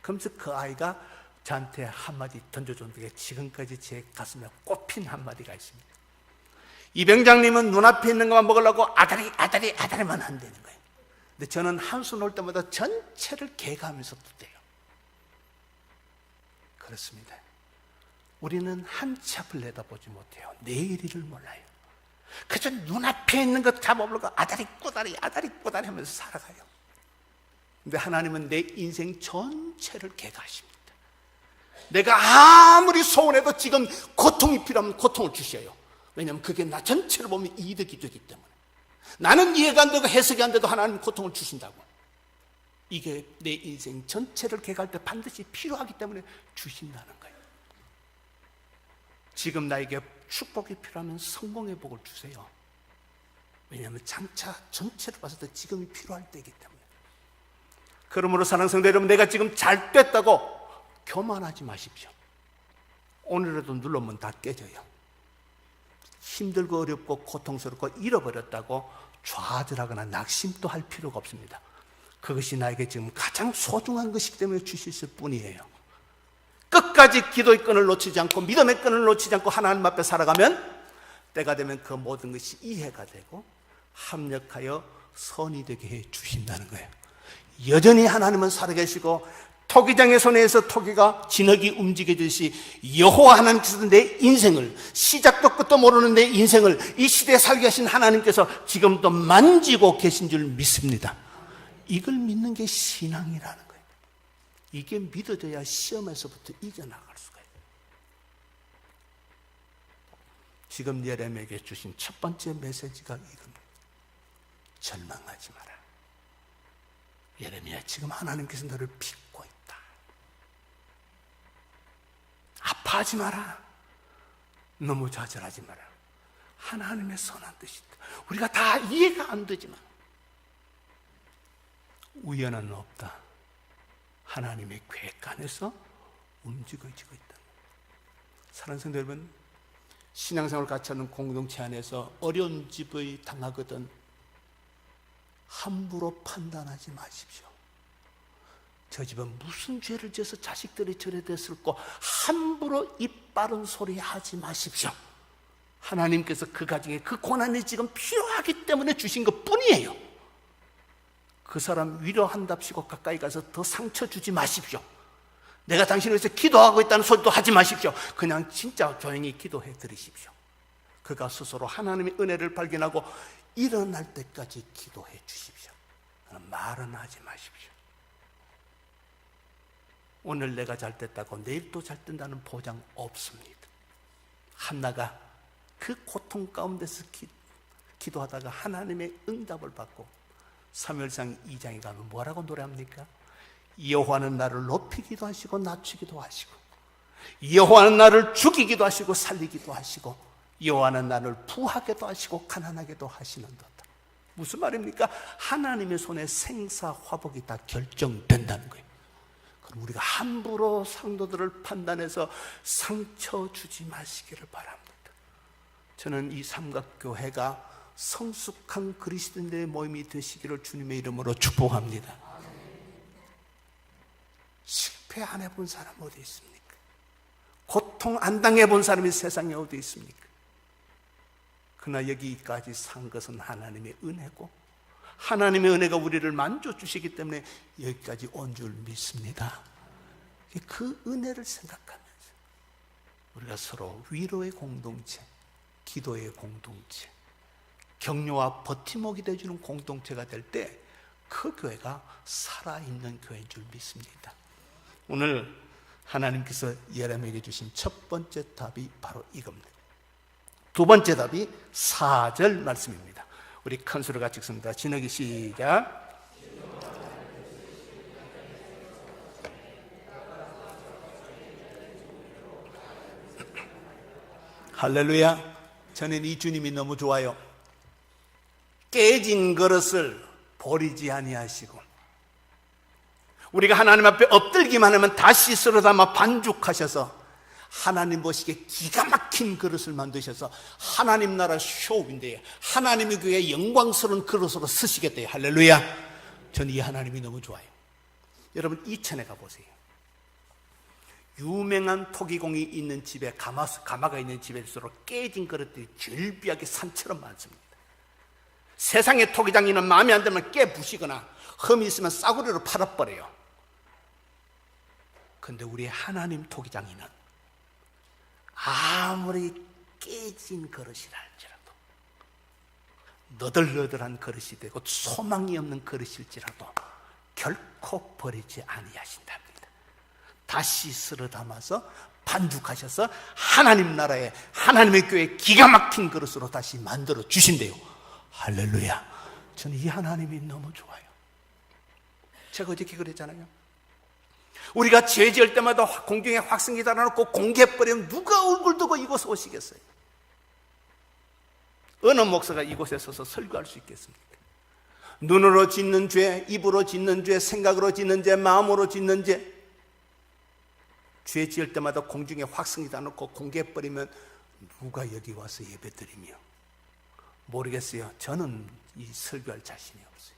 그러면서 그 아이가 저한테 한마디 던져줬는데 지금까지 제 가슴에 꼽힌 한마디가 있습니다. 이 병장님은 눈앞에 있는 것만 먹으려고 아다리만 한다는 거예요. 근데 저는 한수 놓을 때마다 전체를 개가하면서 뜯대요. 그렇습니다. 우리는 한 치 앞을 내다보지 못해요. 내일을 몰라요. 그저 눈앞에 있는 것 잡아보려고 아다리 꼬다리 하면서 살아가요. 근데 하나님은 내 인생 전체를 개가하십니다. 내가 아무리 소원해도 지금 고통이 필요하면 고통을 주셔요. 왜냐하면 그게 나 전체를 보면 이득이 되기 때문에. 나는 이해가 안 되고 해석이 안 돼도 하나님은 고통을 주신다고. 이게 내 인생 전체를 개가할 때 반드시 필요하기 때문에 주신다는 거예요. 지금 나에게 축복이 필요하면 성공의 복을 주세요. 왜냐하면 장차 전체를 봤을 때 지금이 필요할 때이기 때문에. 그러므로 사랑하는 성도 여러분, 내가 지금 잘 됐다고 교만하지 마십시오. 오늘이라도 누르면 다 깨져요. 힘들고 어렵고 고통스럽고 잃어버렸다고 좌절하거나 낙심도 할 필요가 없습니다. 그것이 나에게 지금 가장 소중한 것이기 때문에 주셨을 뿐이에요. 끝까지 기도의 끈을 놓치지 않고 믿음의 끈을 놓치지 않고 하나님 앞에 살아가면 때가 되면 그 모든 것이 이해가 되고 합력하여 선이 되게 해 주신다는 거예요. 여전히 하나님은 살아계시고 토기장의 손에서 토기가 진흙이 움직여지듯이 여호와 하나님께서 내 인생을, 시작도 끝도 모르는 내 인생을 이 시대에 살게 하신 하나님께서 지금도 만지고 계신 줄 믿습니다. 이걸 믿는 게 신앙이라는 거예요. 이게 믿어져야 시험에서부터 이겨나갈 수가 있어요. 지금 예레미야에게 주신 첫 번째 메시지가 이겁니다. 절망하지 마라. 예레미야, 지금 하나님께서 너를 빚고 있다. 아파하지 마라. 너무 좌절하지 마라. 하나님의 선한 뜻이 있다. 우리가 다 이해가 안 되지만 우연은 없다. 하나님의 계획 안에서 움직여지고 있다. 사랑하는 성도 여러분, 신앙생활을 같이 하는 공동체 안에서 어려운 집을 당하거든 함부로 판단하지 마십시오. 저 집은 무슨 죄를 지어서 자식들이 저래 됐을까 함부로 입 바른 소리 하지 마십시오. 하나님께서 그 가정에 그 고난이 지금 필요하기 때문에 주신 것 뿐이에요. 그 사람 위로한답시고 가까이 가서 더 상처 주지 마십시오. 내가 당신을 위해서 기도하고 있다는 소리도 하지 마십시오. 그냥 진짜 조용히 기도해 드리십시오. 그가 스스로 하나님의 은혜를 발견하고 일어날 때까지 기도해 주십시오. 말은 하지 마십시오. 오늘 내가 잘 됐다고 내일 또 잘 된다는 보장 없습니다. 한나가 그 고통 가운데서 기도하다가 하나님의 응답을 받고 사무엘상 2장에 가면 뭐라고 노래합니까? 여호와는 나를 높이기도 하시고 낮추기도 하시고, 여호와는 나를 죽이기도 하시고 살리기도 하시고, 여호와는 나를 부하게도 하시고 가난하게도 하시는도다. 무슨 말입니까? 하나님의 손에 생사화복이 다 결정된다는 거예요. 그럼 우리가 함부로 상도들을 판단해서 상처 주지 마시기를 바랍니다. 저는 이 삼각교회가 성숙한 그리스도인들의 모임이 되시기를 주님의 이름으로 축복합니다. 실패 안 해본 사람 어디 있습니까? 고통 안 당해본 사람이 세상에 어디 있습니까? 그러나 여기까지 산 것은 하나님의 은혜고, 하나님의 은혜가 우리를 만져주시기 때문에 여기까지 온 줄 믿습니다. 그 은혜를 생각하면서 우리가 서로 위로의 공동체, 기도의 공동체, 격려와 버팀목이 되어주는 공동체가 될 때 그 교회가 살아있는 교회인 줄 믿습니다. 오늘 하나님께서 예레미야에게 주신 첫 번째 답이 바로 이겁니다. 두 번째 답이 4절 말씀입니다. 우리 큰 소리 같이 읽습니다. 진흙이 시작. 할렐루야. 저는 이 주님이 너무 좋아요. 깨진 그릇을 버리지 아니하시고, 우리가 하나님 앞에 엎들기만 하면 다시 쓸어 담아 반죽하셔서 하나님 보시기에 기가 막힌 그릇을 만드셔서 하나님 나라 쇼인데요, 하나님의 교회에 영광스러운 그릇으로 쓰시겠대요. 할렐루야. 저는 이 하나님이 너무 좋아요. 여러분, 이천에 가보세요. 유명한 토기공이 있는 집에, 가마가 있는 집일수록 깨진 그릇들이 즐비하게 산처럼 많습니다. 세상의 토기장이는 마음에 안 들면 깨부시거나 흠이 있으면 싸구려로 팔아버려요. 그런데 우리 하나님 토기장이는 아무리 깨진 그릇이라 할지라도, 너덜너덜한 그릇이 되고 소망이 없는 그릇일지라도 결코 버리지 아니하신답니다. 다시 쓸어 담아서 반죽하셔서 하나님 나라에, 하나님의 교회에 기가 막힌 그릇으로 다시 만들어 주신대요. 할렐루야. 저는 이 하나님이 너무 좋아요. 제가 어저께 그랬잖아요. 우리가 죄 지을 때마다 공중에 확성기 달아놓고 공개버리면 누가 얼굴 두고 이곳에 오시겠어요? 어느 목사가 이곳에 서서 설교할 수 있겠습니까? 눈으로 짓는 죄, 입으로 짓는 죄, 생각으로 짓는 죄, 마음으로 짓는 죄, 죄 지을 때마다 공중에 확성기 달아놓고 공개버리면 누가 여기 와서 예배드리며? 모르겠어요. 저는 이 설교할 자신이 없어요.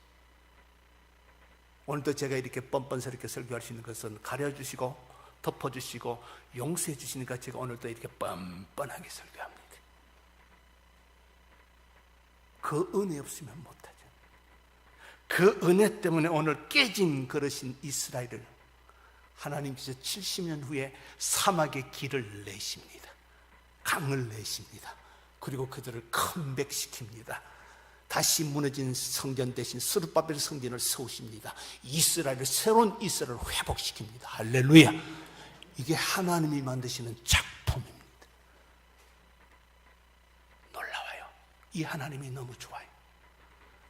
오늘도 제가 이렇게 뻔뻔스럽게 설교할 수 있는 것은 가려주시고 덮어주시고 용서해 주시니까 제가 오늘도 이렇게 뻔뻔하게 설교합니다. 그 은혜 없으면 못하죠. 그 은혜 때문에 오늘 깨진 그릇인 이스라엘을 하나님께서 70년 후에 사막의 길을 내십니다. 강을 내십니다. 그리고 그들을 컴백시킵니다. 다시 무너진 성전 대신 스룹바벨 성전을 세우십니다. 이스라엘을, 새로운 이스라엘을 회복시킵니다. 할렐루야. 이게 하나님이 만드시는 작품입니다. 이 하나님이 너무 좋아요.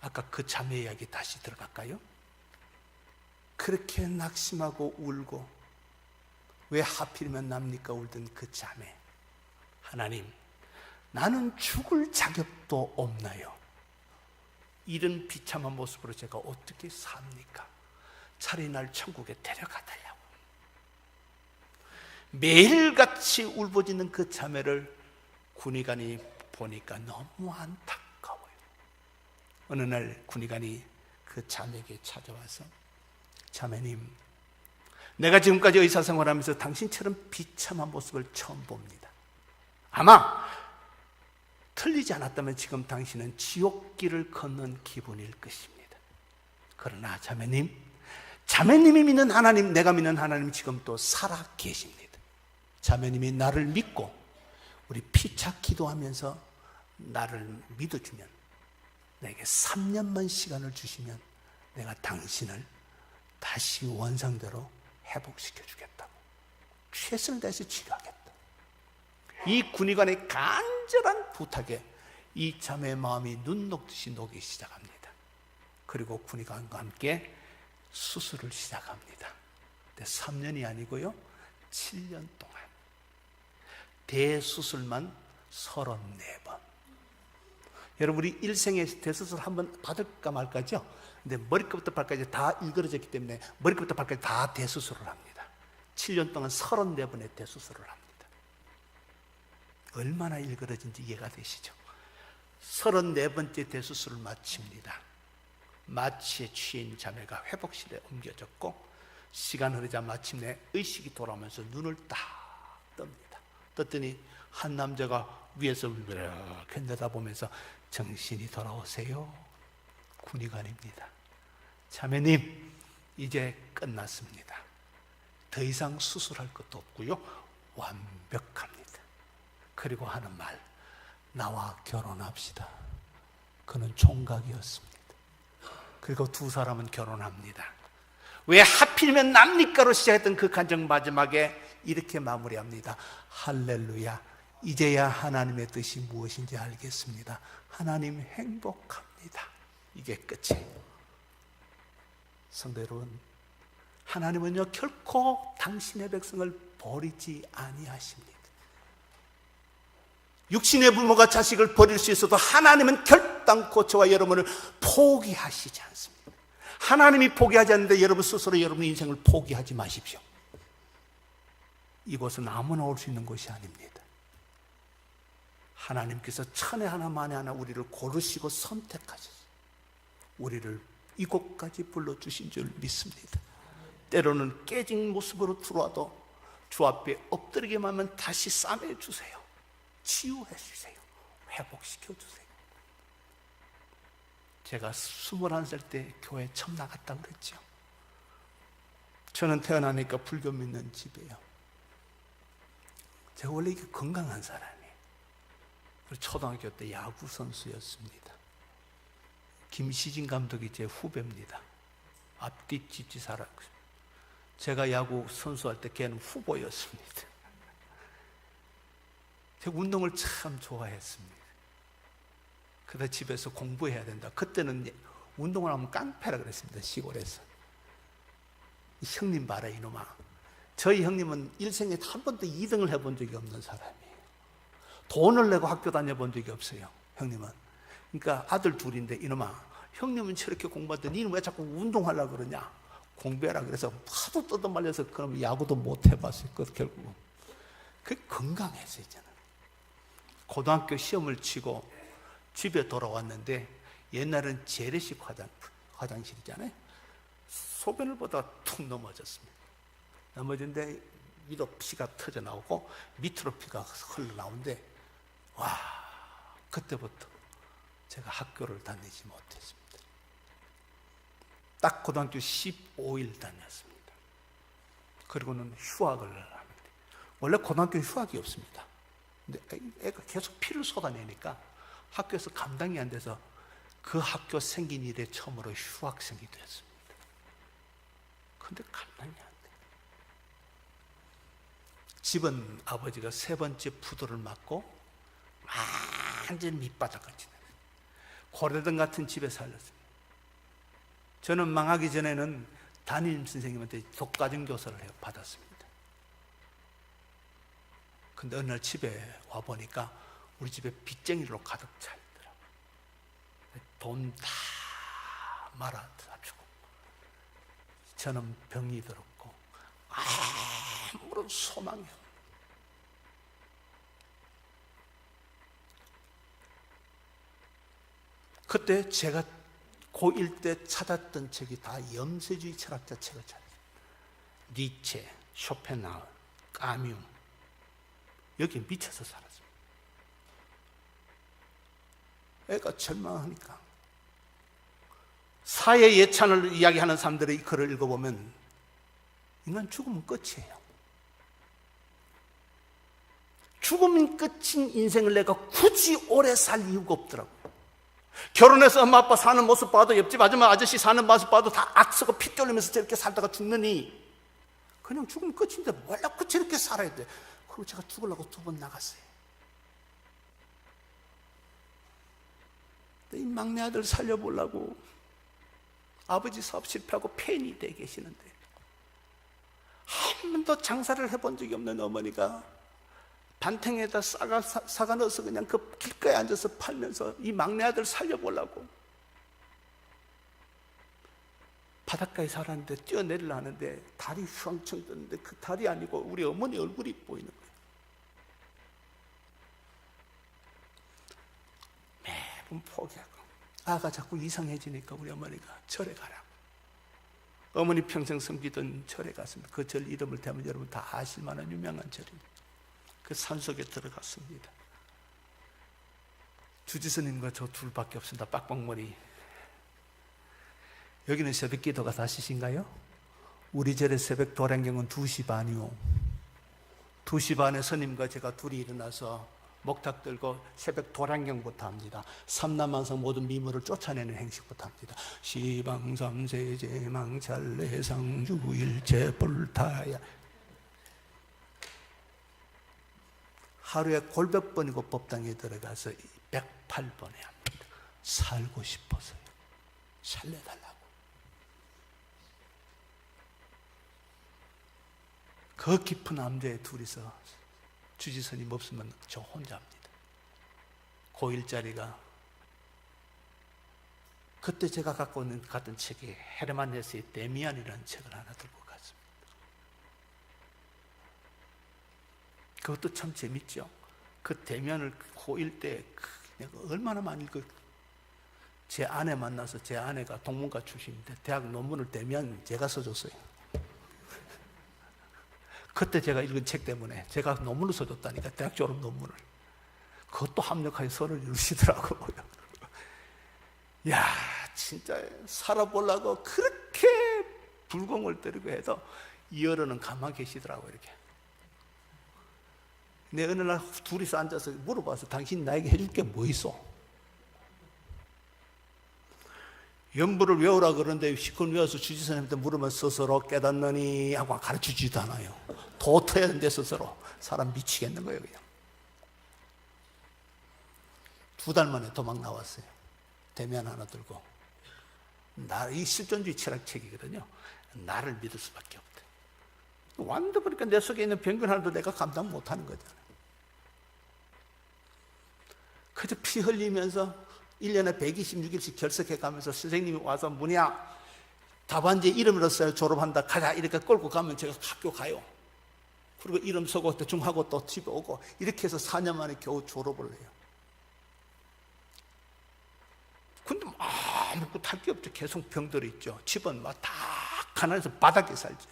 아까 그 자매 이야기 다시 들어갈까요? 그렇게 낙심하고 울고 왜 하필이면 납니까 울던 그 자매, 하나님, 나는 죽을 자격도 없나요? 이런 비참한 모습으로 제가 어떻게 삽니까? 차라리 날 천국에 데려가달라고. 매일같이 울부짖는 그 자매를 군의관이 보니까 너무 안타까워요. 어느 날 군의관이 그 자매에게 찾아와서, 자매님, 내가 지금까지 의사생활하면서 당신처럼 비참한 모습을 처음 봅니다. 아마 틀리지 않았다면 지금 당신은 지옥길을 걷는 기분일 것입니다. 그러나 자매님이 믿는 하나님, 내가 믿는 하나님 지금 또 살아 계십니다. 자매님이 나를 믿고 우리 피차 기도하면서 나를 믿어주면, 내게 3년만 시간을 주시면 내가 당신을 다시 원상대로 회복시켜 주겠다고, 최선을 다해서 치료하겠다. 이 군의관의 간절한 부탁에 이 자매의 마음이 눈 녹듯이 녹기 시작합니다. 그리고 군의관과 함께 수술을 시작합니다. 근데 3년이 아니고요, 7년 동안 대수술만 34번. 여러분, 우리 일생에 대수술 한번 받을까 말까죠? 근데 머리끝부터 발까지 다 일그러졌기 때문에 머리끝부터 발까지 다 대수술을 합니다. 7년 동안 34번의 대수술을 합니다. 얼마나 일그러진지 이해가 되시죠? 34번째 대수술을 마칩니다. 마취에 취인 자매가 회복실에 옮겨졌고, 시간 흐르자 마침내 의식이 돌아오면서 눈을 딱 뜹니다. 떴더니 한 남자가 위에서 이렇게 내다보면서 정신이 돌아오세요. 군의관입니다. 자매님, 이제 끝났습니다. 더 이상 수술할 것도 없고요, 완벽합니다. 그리고 하는 말, 나와 결혼합시다. 그는 총각이었습니다. 그리고 두 사람은 결혼합니다. 왜 하필이면 납니까로 시작했던 그 간증 마지막에 이렇게 마무리합니다. 할렐루야, 이제야 하나님의 뜻이 무엇인지 알겠습니다. 하나님 행복합니다. 이게 끝이에요. 성도 여러분, 하나님은요 결코 당신의 백성을 버리지 아니하십니다. 육신의 부모가 자식을 버릴 수 있어도 하나님은 결단코 저와 여러분을 포기하시지 않습니다. 하나님이 포기하지 않는데 여러분 스스로 여러분의 인생을 포기하지 마십시오. 이곳은 아무나 올 수 있는 곳이 아닙니다. 하나님께서 천에 하나 만에 하나 우리를 고르시고 선택하셨어요. 우리를 이곳까지 불러주신 줄 믿습니다. 때로는 깨진 모습으로 들어와도 주 앞에 엎드리기만 하면 다시 싸매주세요. 치유해 주세요. 회복시켜 주세요. 제가 21살 때 교회 처음 나갔다고 그랬죠. 저는 태어나니까 불교 믿는 집이에요. 제가 원래 이렇게 건강한 사람이에요. 초등학교 때 야구 선수였습니다. 김시진 감독이 제 후배입니다. 앞뒤 찌찌사라. 제가 야구 선수할 때 걔는 후보였습니다. 제가 운동을 참 좋아했습니다. 그러다 집에서 공부해야 된다. 그때는 운동을 하면 깡패라 그랬습니다. 시골에서. 형님 봐라 이놈아. 저희 형님은 일생에 한 번도 2등을 해본 적이 없는 사람이에요. 돈을 내고 학교 다녀본 적이 없어요. 형님은. 그러니까 아들 둘인데 이놈아, 형님은 저렇게 공부하더니 니는 왜 자꾸 운동하려고 그러냐. 공부해라 그래서 하도 뜯어말려서 그럼 야구도 못 해봤어요. 결국은. 그게 건강했어요. 저는. 고등학교 시험을 치고 집에 돌아왔는데 옛날엔 재래식 화장실이잖아요. 소변을 보다가 툭 넘어졌습니다. 넘어졌는데 위로 피가 터져 나오고 밑으로 피가 흘러나오는데 와, 그때부터 제가 학교를 다니지 못했습니다. 딱 고등학교 15일 다녔습니다. 그리고는 휴학을 합니다. 원래 고등학교 휴학이 없습니다. 근데 애가 계속 피를 쏟아내니까 학교에서 감당이 안 돼서 그 학교 생긴 이래 처음으로 휴학생이 됐습니다. 근데 감당이 안 돼. 집은 아버지가 3번째 부도를 맞고 완전 밑바닥까지 고래등 같은 집에 살았습니다. 저는 망하기 전에는 담임 선생님한테 독가정 교사를 받았습니다. 근데 어느 날 집에 와보니까 우리 집에 빚쟁이로 가득 차 있더라고요. 돈 다 말아가지고 저는 병이 들었고 아무런 소망이 없어요. 그때 제가 고1 때 찾았던 책이 다 염세주의 철학자 책을 찾았어요. 니체, 쇼펜하우어, 까뮈. 여기에 미쳐서 살았습니다. 애가 절망하니까 사회 예찬을 이야기하는 사람들의 글을 읽어보면 인간 죽으면 끝이에요. 죽으면 끝인 인생을 내가 굳이 오래 살 이유가 없더라고요. 결혼해서 엄마 아빠 사는 모습 봐도, 옆집 아줌마 아저씨 사는 모습 봐도 다 악쓰고 피 떨리면서 저렇게 살다가 죽느니 그냥 죽으면 끝인데 왜 자꾸 저렇게 살아야 돼? 그리고 제가 죽으려고 2번 나갔어요. 이 막내 아들 살려보려고 아버지 사업 실패하고 폐인이 돼 계시는데 한 번도 장사를 해본 적이 없는 어머니가 반탱에다 사과 넣어서 그냥 그 길가에 앉아서 팔면서 이 막내 아들 살려보려고 바닷가에 살았는데 뛰어내리려 하는데 다리 휘황청 뜨는데 그 다리 아니고 우리 어머니 얼굴이 보이는 거예요. 매번 포기하고 아가 자꾸 이상해지니까 우리 어머니가 절에 가라고. 어머니 평생 섬기던 절에 갔습니다. 그 절 이름을 대면 여러분 다 아실 만한 유명한 절입니다. 그 산속에 들어갔습니다. 주지스님과 저 둘밖에 없습니다. 빡빡머리. 여기는 새벽 기도가 다시신가요? 우리 절의 새벽 도량경은 2시 반이요. 2시 반에 스님과 제가 둘이 일어나서 목탁 들고 새벽 도량경부터 합니다. 삼남한성 모든 미물을 쫓아내는 행식부터 합니다. 시방삼세제망찰례상주일체불타야. 하루에 골백 번이고 법당에 들어가서 108번에 합니다. 살고 싶어서요. 살려달라고. 그 깊은 암대에 둘이서 주지스님 없으면 저 혼자입니다. 고1짜리가 그때 제가 갖고 갔던 책이 헤르만 헤세의 데미안이라는 책을 하나 들고 갔습니다. 그것도 참 재밌죠. 그 데미안을 고1 때 내가 얼마나 많이 제 아내 만나서 제 아내가 동문가 출신인데 대학 논문을 데미안 제가 써줬어요. 그때 제가 읽은 책 때문에 제가 논문을 써줬다니까, 대학 졸업 논문을. 그것도 합력하게 서로 이루시더라고요. 야, 진짜 살아보려고 그렇게 불공을 때리고 해도 이 어른은 가만히 계시더라고요, 이렇게. 내 어느 날 둘이서 앉아서 물어봐서 당신 나에게 해줄 게 뭐 있어? 연부를 외우라 그러는데 시컷 외워서 주지선생님한테 물으면 스스로 깨닫느니 하고 가르쳐주지도 않아요. 도터야 되는데 스스로. 사람 미치겠는 거예요, 그냥. 2달 만에 도망 나왔어요. 대면 하나 들고. 이 실존주의 철학책이거든요. 나를 믿을 수밖에 없대. 완전 보니까 내 속에 있는 병균 하나도 내가 감당 못하는 거잖아요. 그저 피 흘리면서 1년에 126일씩 결석해 가면서 선생님이 와서 뭐냐, 답안지에 이름을 써요. 졸업한다, 가자. 이렇게 끌고 가면 제가 학교 가요. 그리고 이름 쓰고 대충 하고 또 집에 오고, 이렇게 해서 4년 만에 겨우 졸업을 해요. 근데 아무것도 할 게 없죠. 계속 병들어 있죠. 집은 막 다 가난해서 바닥에 살죠.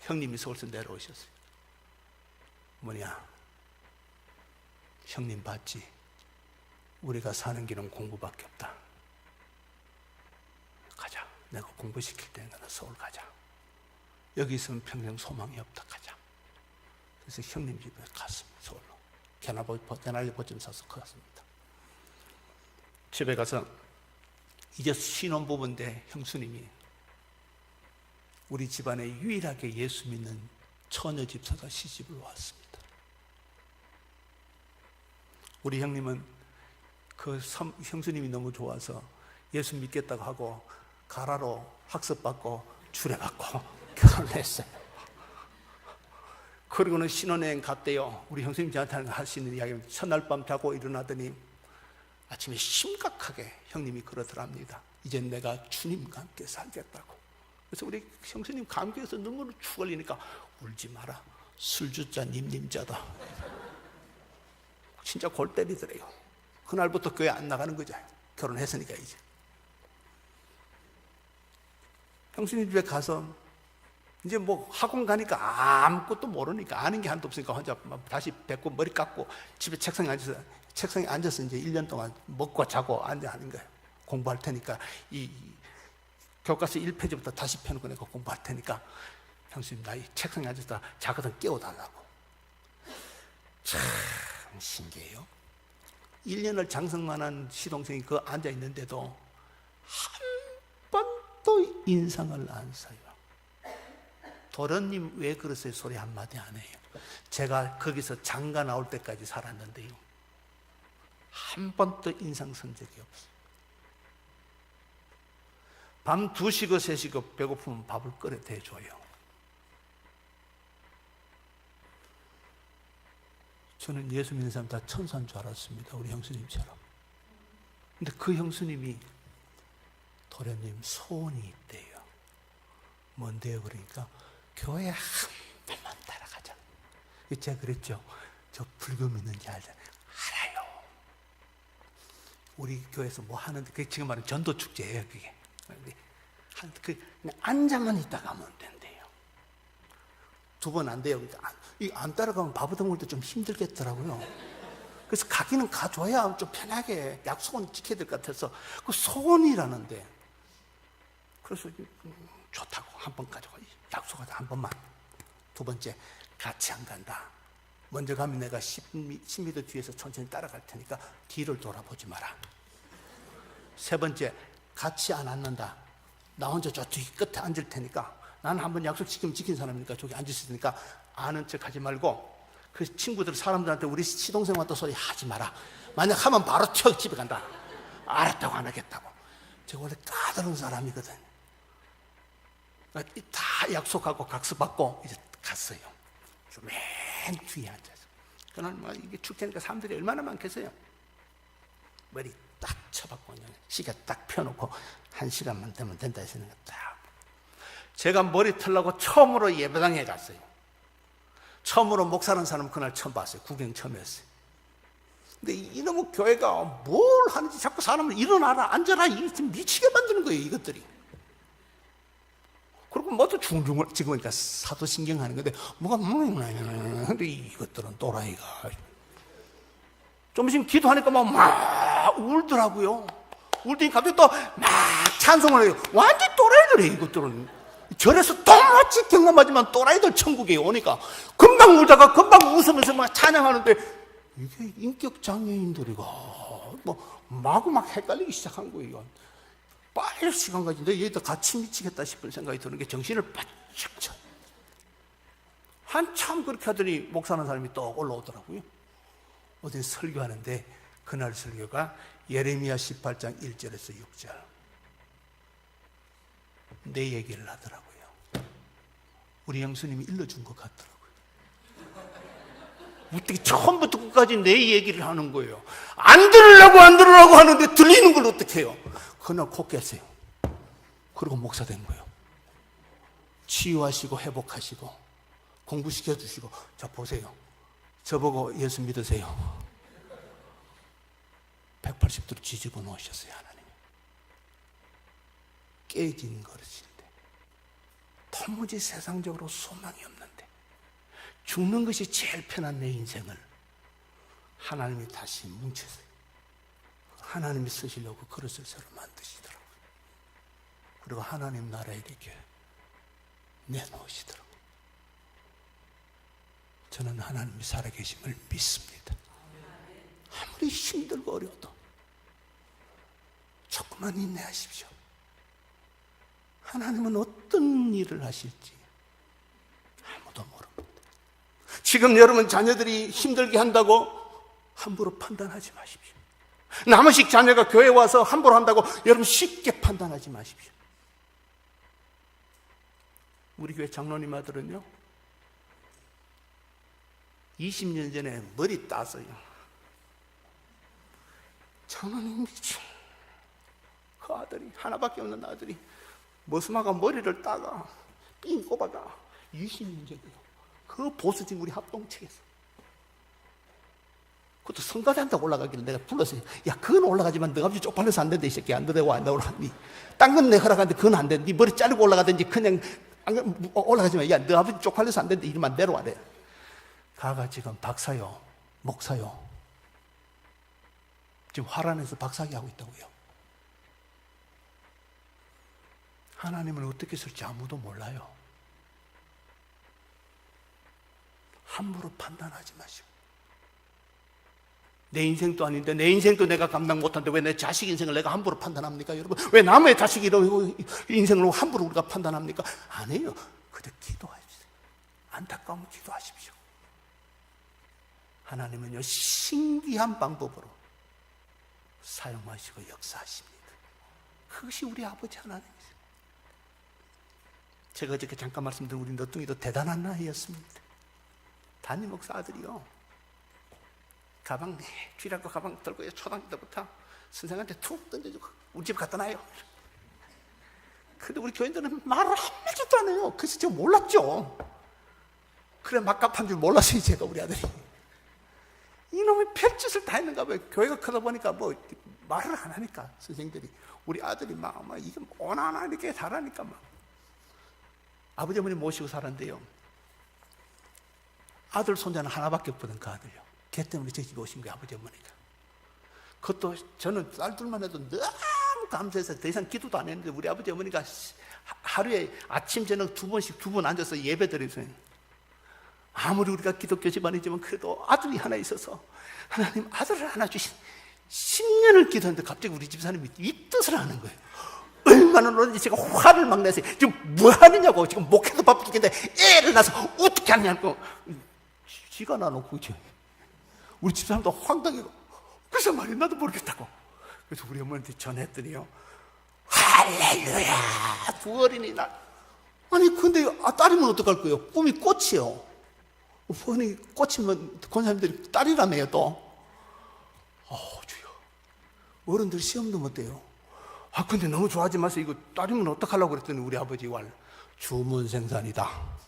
형님이 서울서 내려오셨어요. 뭐냐, 형님 봤지? 우리가 사는 길은 공부밖에 없다. 가자. 내가 공부시킬 때는 서울 가자. 여기 있으면 평생 소망이 없다. 가자. 그래서 형님 집에 갔습니다. 서울로. 개나리 보점 사서 갔습니다. 집에 가서 이제 신혼부부인데 형수님이 우리 집안에 유일하게 예수 믿는 처녀 집사가 시집을 왔습니다. 우리 형님은 형수님이 너무 좋아서 예수 믿겠다고 하고 가라로 학습받고 주례받고 결혼했어요. 그리고는 신혼여행 갔대요. 우리 형수님 저한테 할 수 있는 이야기는 첫날 밤 자고 일어나더니 아침에 심각하게 형님이 그러더랍니다. 이제 내가 주님과 함께 살겠다고. 그래서 우리 형수님 감기에서 눈물을 축 흘리니까 울지 마라. 술주자 님자다. 진짜 골 때리더래요. 그날부터 교회 안 나가는 거죠. 결혼했으니까 이제. 형수님 집에 가서 이제 뭐 학원 가니까 아무것도 모르니까 아는 게 한도 없으니까 혼자 다시 뱉고 머리 깎고 집에 책상에 앉아서 이제 1년 동안 먹고 자고 앉아 하는 거예요. 공부할 테니까 이 교과서 1페이지부터 다시 펴놓고 내가 공부할 테니까 형수님 나 이 책상에 앉아서 자거든 깨워달라고. 참 신기해요. 1년을 장성만한 시동생이 그 앉아 있는데도 한 번도 인상을 안 써요. 도련님 왜 그러세요? 소리 한마디 안 해요. 제가 거기서 장가 나올 때까지 살았는데요, 한 번도 인상 쓴 적이 없어요. 밤 2시고 3시고 배고프면 밥을 끓여 대줘요. 저는 예수 믿는 사람 다 천사인 줄 알았습니다. 우리 형수님처럼. 근데 그 형수님이 도련님 소원이 있대요. 뭔데요? 그러니까 교회 한 번만 따라가자. 제가 그랬죠. 저 불교 믿는지 알잖아요. 알아요. 우리 교회에서 뭐 하는데 그게 지금 말하는 전도 축제예요. 그게. 앉아만 있다가 하면 된대요. 2번 안 돼요. 그러니까 안 따라가면 밥을 먹을 때 좀 힘들겠더라고요. 그래서 가기는 가줘야 좀 편하게 약속은 지켜야 될 것 같아서 그 소원이라는데, 그래서 좋다고 한 번 가져가 약속하자. 한 번만. 2번째 같이 안 간다. 먼저 가면 내가 10m 뒤에서 천천히 따라갈 테니까 뒤를 돌아보지 마라. 3번째 같이 안 앉는다. 나 혼자 저 뒤 끝에 앉을 테니까, 나는 한번 약속 지키면 지킨 사람이니까 저기 앉을 수 있으니까 아는 척 하지 말고 그 친구들 사람들한테 우리 시동생 왔다 소리 하지 마라. 만약 하면 바로 튀어 집에 간다. 알았다고 안 하겠다고. 제가 원래 까다로운 사람이거든. 다 약속하고 각서받고 이제 갔어요. 맨 뒤에 앉아서. 그날 뭐 이게 축제니까 사람들이 얼마나 많겠어요. 머리 딱 쳐박고 시계 딱 펴놓고 1시간만 되면 된다 하시는 거 딱. 제가 머리 털라고 처음으로 예배당에 갔어요. 처음으로 목사라는 사람 그날 처음 봤어요. 구경 처음 했어요. 근데 이놈의 교회가 뭘 하는지 자꾸 사람을 일어나라 앉아라 미치게 만드는 거예요. 이것들이. 그리고 뭐또 중중을 지금 보니까 사도신경 하는 건데 뭐가 근데 이것들은 또라이가 좀 있으면 기도하니까 막 울더라고요. 울더니 갑자기 또 막 찬송을 해요. 완전 또라이들이에요. 이것들은 절에서 똑같이 경험하지만 또라이들 천국에 오니까 금방 울다가 금방 웃으면서 막 찬양하는데 이게 인격 장애인들이가 뭐 마구 막 헷갈리기 시작한 거예요. 빨리 시간 가지고 얘들 같이 미치겠다 싶은 생각이 드는 게 정신을 바짝 쳐. 한참 그렇게 하더니 목사라는 사람이 또 올라오더라고요. 어디 설교하는데 그날 설교가 예레미야 18장 1절에서 6절. 내 얘기를 하더라고요. 우리 형수님이 일러준 것 같더라고요. 어떻게 처음부터 끝까지 내 얘기를 하는 거예요. 안 들으려고 하는데 들리는 걸 어떻게 해요? 그날 코 깼어요. 그리고 목사 된 거예요. 치유하시고 회복하시고 공부시켜 주시고. 자 보세요. 저보고 예수 믿으세요. 180도로 뒤집어 놓으셨어요. 하나님. 깨진 그릇인데 도무지 세상적으로 소망이 없는데 죽는 것이 제일 편한 내 인생을 하나님이 다시 뭉쳤어요. 하나님이 쓰시려고 그릇을 새로 만드시더라고요. 그리고 하나님 나라에 이렇게 내놓으시더라고요. 저는 하나님이 살아계심을 믿습니다. 아무리 힘들고 어려워도 조금만 인내하십시오. 하나님은 어떤 일을 하실지 아무도 모릅니다. 지금 여러분 자녀들이 힘들게 한다고 함부로 판단하지 마십시오. 남은식 자녀가 교회 와서 함부로 한다고 여러분 쉽게 판단하지 마십시오. 우리 교회 장로님 아들은요, 20년 전에 머리 따서요, 장로님이지, 그 아들이, 하나밖에 없는 아들이 머스마가 머리를 따가 삥 꼽아가 20년 전에요. 그 보수진 우리 합동측에서, 그것도 성가대한다고 올라가기를 내가 불렀어요. 야, 그건 올라가지만 너가 아버지 쪽팔려서 안 된다, 이 새끼야. 안 들어와, 안 올라가니. 딴 건 내가 허락하는데 그건 안 돼. 네 머리 자르고 올라가든지 그냥 올라가지만, 야, 너 아버지 쪽팔려서 안 된다, 이러면 내려와래. 가가 지금 박사요, 목사요, 지금 화란에서 박사학위 하고 있다고요. 하나님을 어떻게 쓸지 아무도 몰라요. 함부로 판단하지 마시고. 내 인생도 아닌데, 내 인생도 내가 감당 못하는데 왜 내 자식 인생을 내가 함부로 판단합니까? 여러분, 왜 남의 자식 인생을 함부로 우리가 판단합니까? 아니에요. 그저 기도하십시오. 안타까우면 기도하십시오. 하나님은요, 신기한 방법으로 사용하시고 역사하십니다. 그것이 우리 아버지 하나님이세요. 제가 어저께 잠깐 말씀드린 우리 너뚱이도 대단한 나이였습니다. 담임 목사 아들이요, 가방, 쥐라고 가방 들고 초등학교 때부터 선생한테 툭 던져주고 우리 집 갖다 놔요. 근데 우리 교인들은 말을 한마디도 안 해요. 그래서 제가 몰랐죠. 그래, 막갑한 줄 몰랐어요, 제가. 우리 아들이 이놈의 별짓을 다 했는가 봐요. 교회가 크다 보니까 뭐 말을 안 하니까 선생들이, 우리 아들이 막 이게 오나나 이렇게 잘하니까 막. 아버지 어머니 모시고 살았는데요, 아들 손자는 하나밖에 없거든. 그 아들요. 걔 때문에 제 집에 오신 거예요, 아버지 어머니가. 그것도 저는 딸 둘만 해도 너무 감사해서 더 이상 기도도 안 했는데, 우리 아버지 어머니가 하루에 아침 저녁 두 번 앉아서 예배 드리세요. 아무리 우리가 기독교 집안이지만 그래도 아들이 하나 있어서 하나님 아들을 하나 주신, 10년을 기도했는데 갑자기 우리 집사님이 이 뜻을 하는 거예요. 얼마나 놀랐는지 제가 화를 막 내서, 지금 뭐 하느냐고, 지금 목회도 바쁘 죽겠는데 애를 낳아서 어떻게 하냐고. 지가 나놓고, 우리 집사람도 황당해요. 그래서 말이 나도 모르겠다고. 그래서 우리 어머니한테 전했더니요, 할렐루야, 두 어린이 날. 아니 근데 딸이면 어떡할 거예요? 꿈이 꽃이요. 아니 꽃이면 권사님들이 딸이라며요 또. 주여, 어른들 시험도 못 돼요. 근데 너무 좋아하지 마세요. 이거 딸이면 어떡하려고 그랬더니 우리 아버지 왈, 주문생산이다.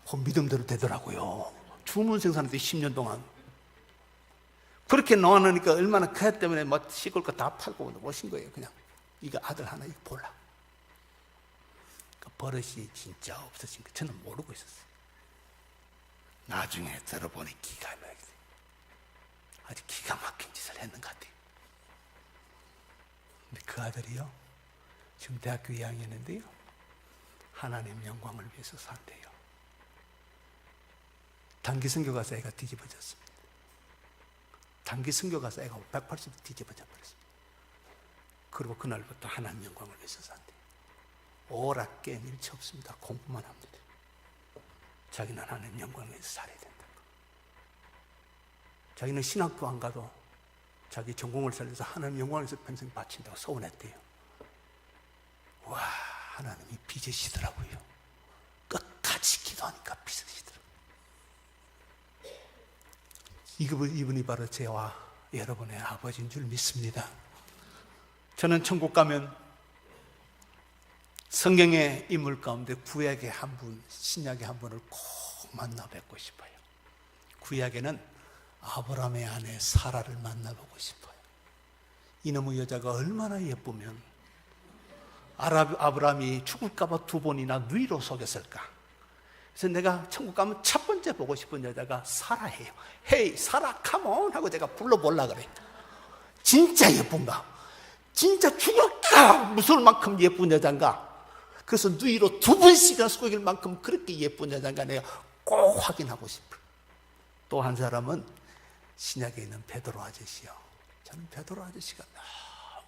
그 믿음대로 되더라고요. 주문생산인데 10년 동안 그렇게 놓아놓으니까 얼마나 그 애 때문에 뭐 시골 거 다 팔고 오신 거예요. 그냥 이거 아들 하나 이거 볼라. 그 버릇이 진짜 없어진 거 저는 모르고 있었어요. 나중에 들어보니 기가 막히게 아주 기가 막힌 짓을 했는 것 같아요. 근데 그 아들이요, 지금 대학교 2학년인데요, 하나님 영광을 위해서 산대요. 단기 선교 가서 애가 뒤집어졌습니다. 단기 선교 가서 애가 180도 뒤집어져 버렸습니다. 그리고 그날부터 하나님 영광을 위해서 산대요. 오락게 일치 없습니다. 공부만 합니다. 자기는 하나님 영광을 위해서 살아야 된다고. 자기는 신학도 안 가도 자기 전공을 살려서 하나님 영광을 위해서 평생 바친다고 소원했대요. 와, 하나님이 빚으시더라고요. 끝까지 기도하니까 빚으시더라고요. 이분이 바로 저와 여러분의 아버지인 줄 믿습니다. 저는 천국 가면 성경의 인물 가운데 구약의 한 분, 신약의 한 분을 꼭 만나 뵙고 싶어요. 구약에는 아브라함의 아내 사라를 만나보고 싶어요. 이놈의 여자가 얼마나 예쁘면 아브라함이 죽을까봐 2번이나 누이로 속였을까. 그래서 내가 천국 가면 첫 번째 보고 싶은 여자가 사라예요. 헤이 사라 컴온 하고 제가 불러보려고 그래요. 진짜 예쁜가? 진짜 죽을까 무서울 만큼 예쁜 여잔가? 그래서 누이로 2번씩이나 속일 만큼 그렇게 예쁜 여잔가 내가 꼭 확인하고 싶어요. 또 한 사람은 신약에 있는 베드로 아저씨요. 저는 베드로 아저씨가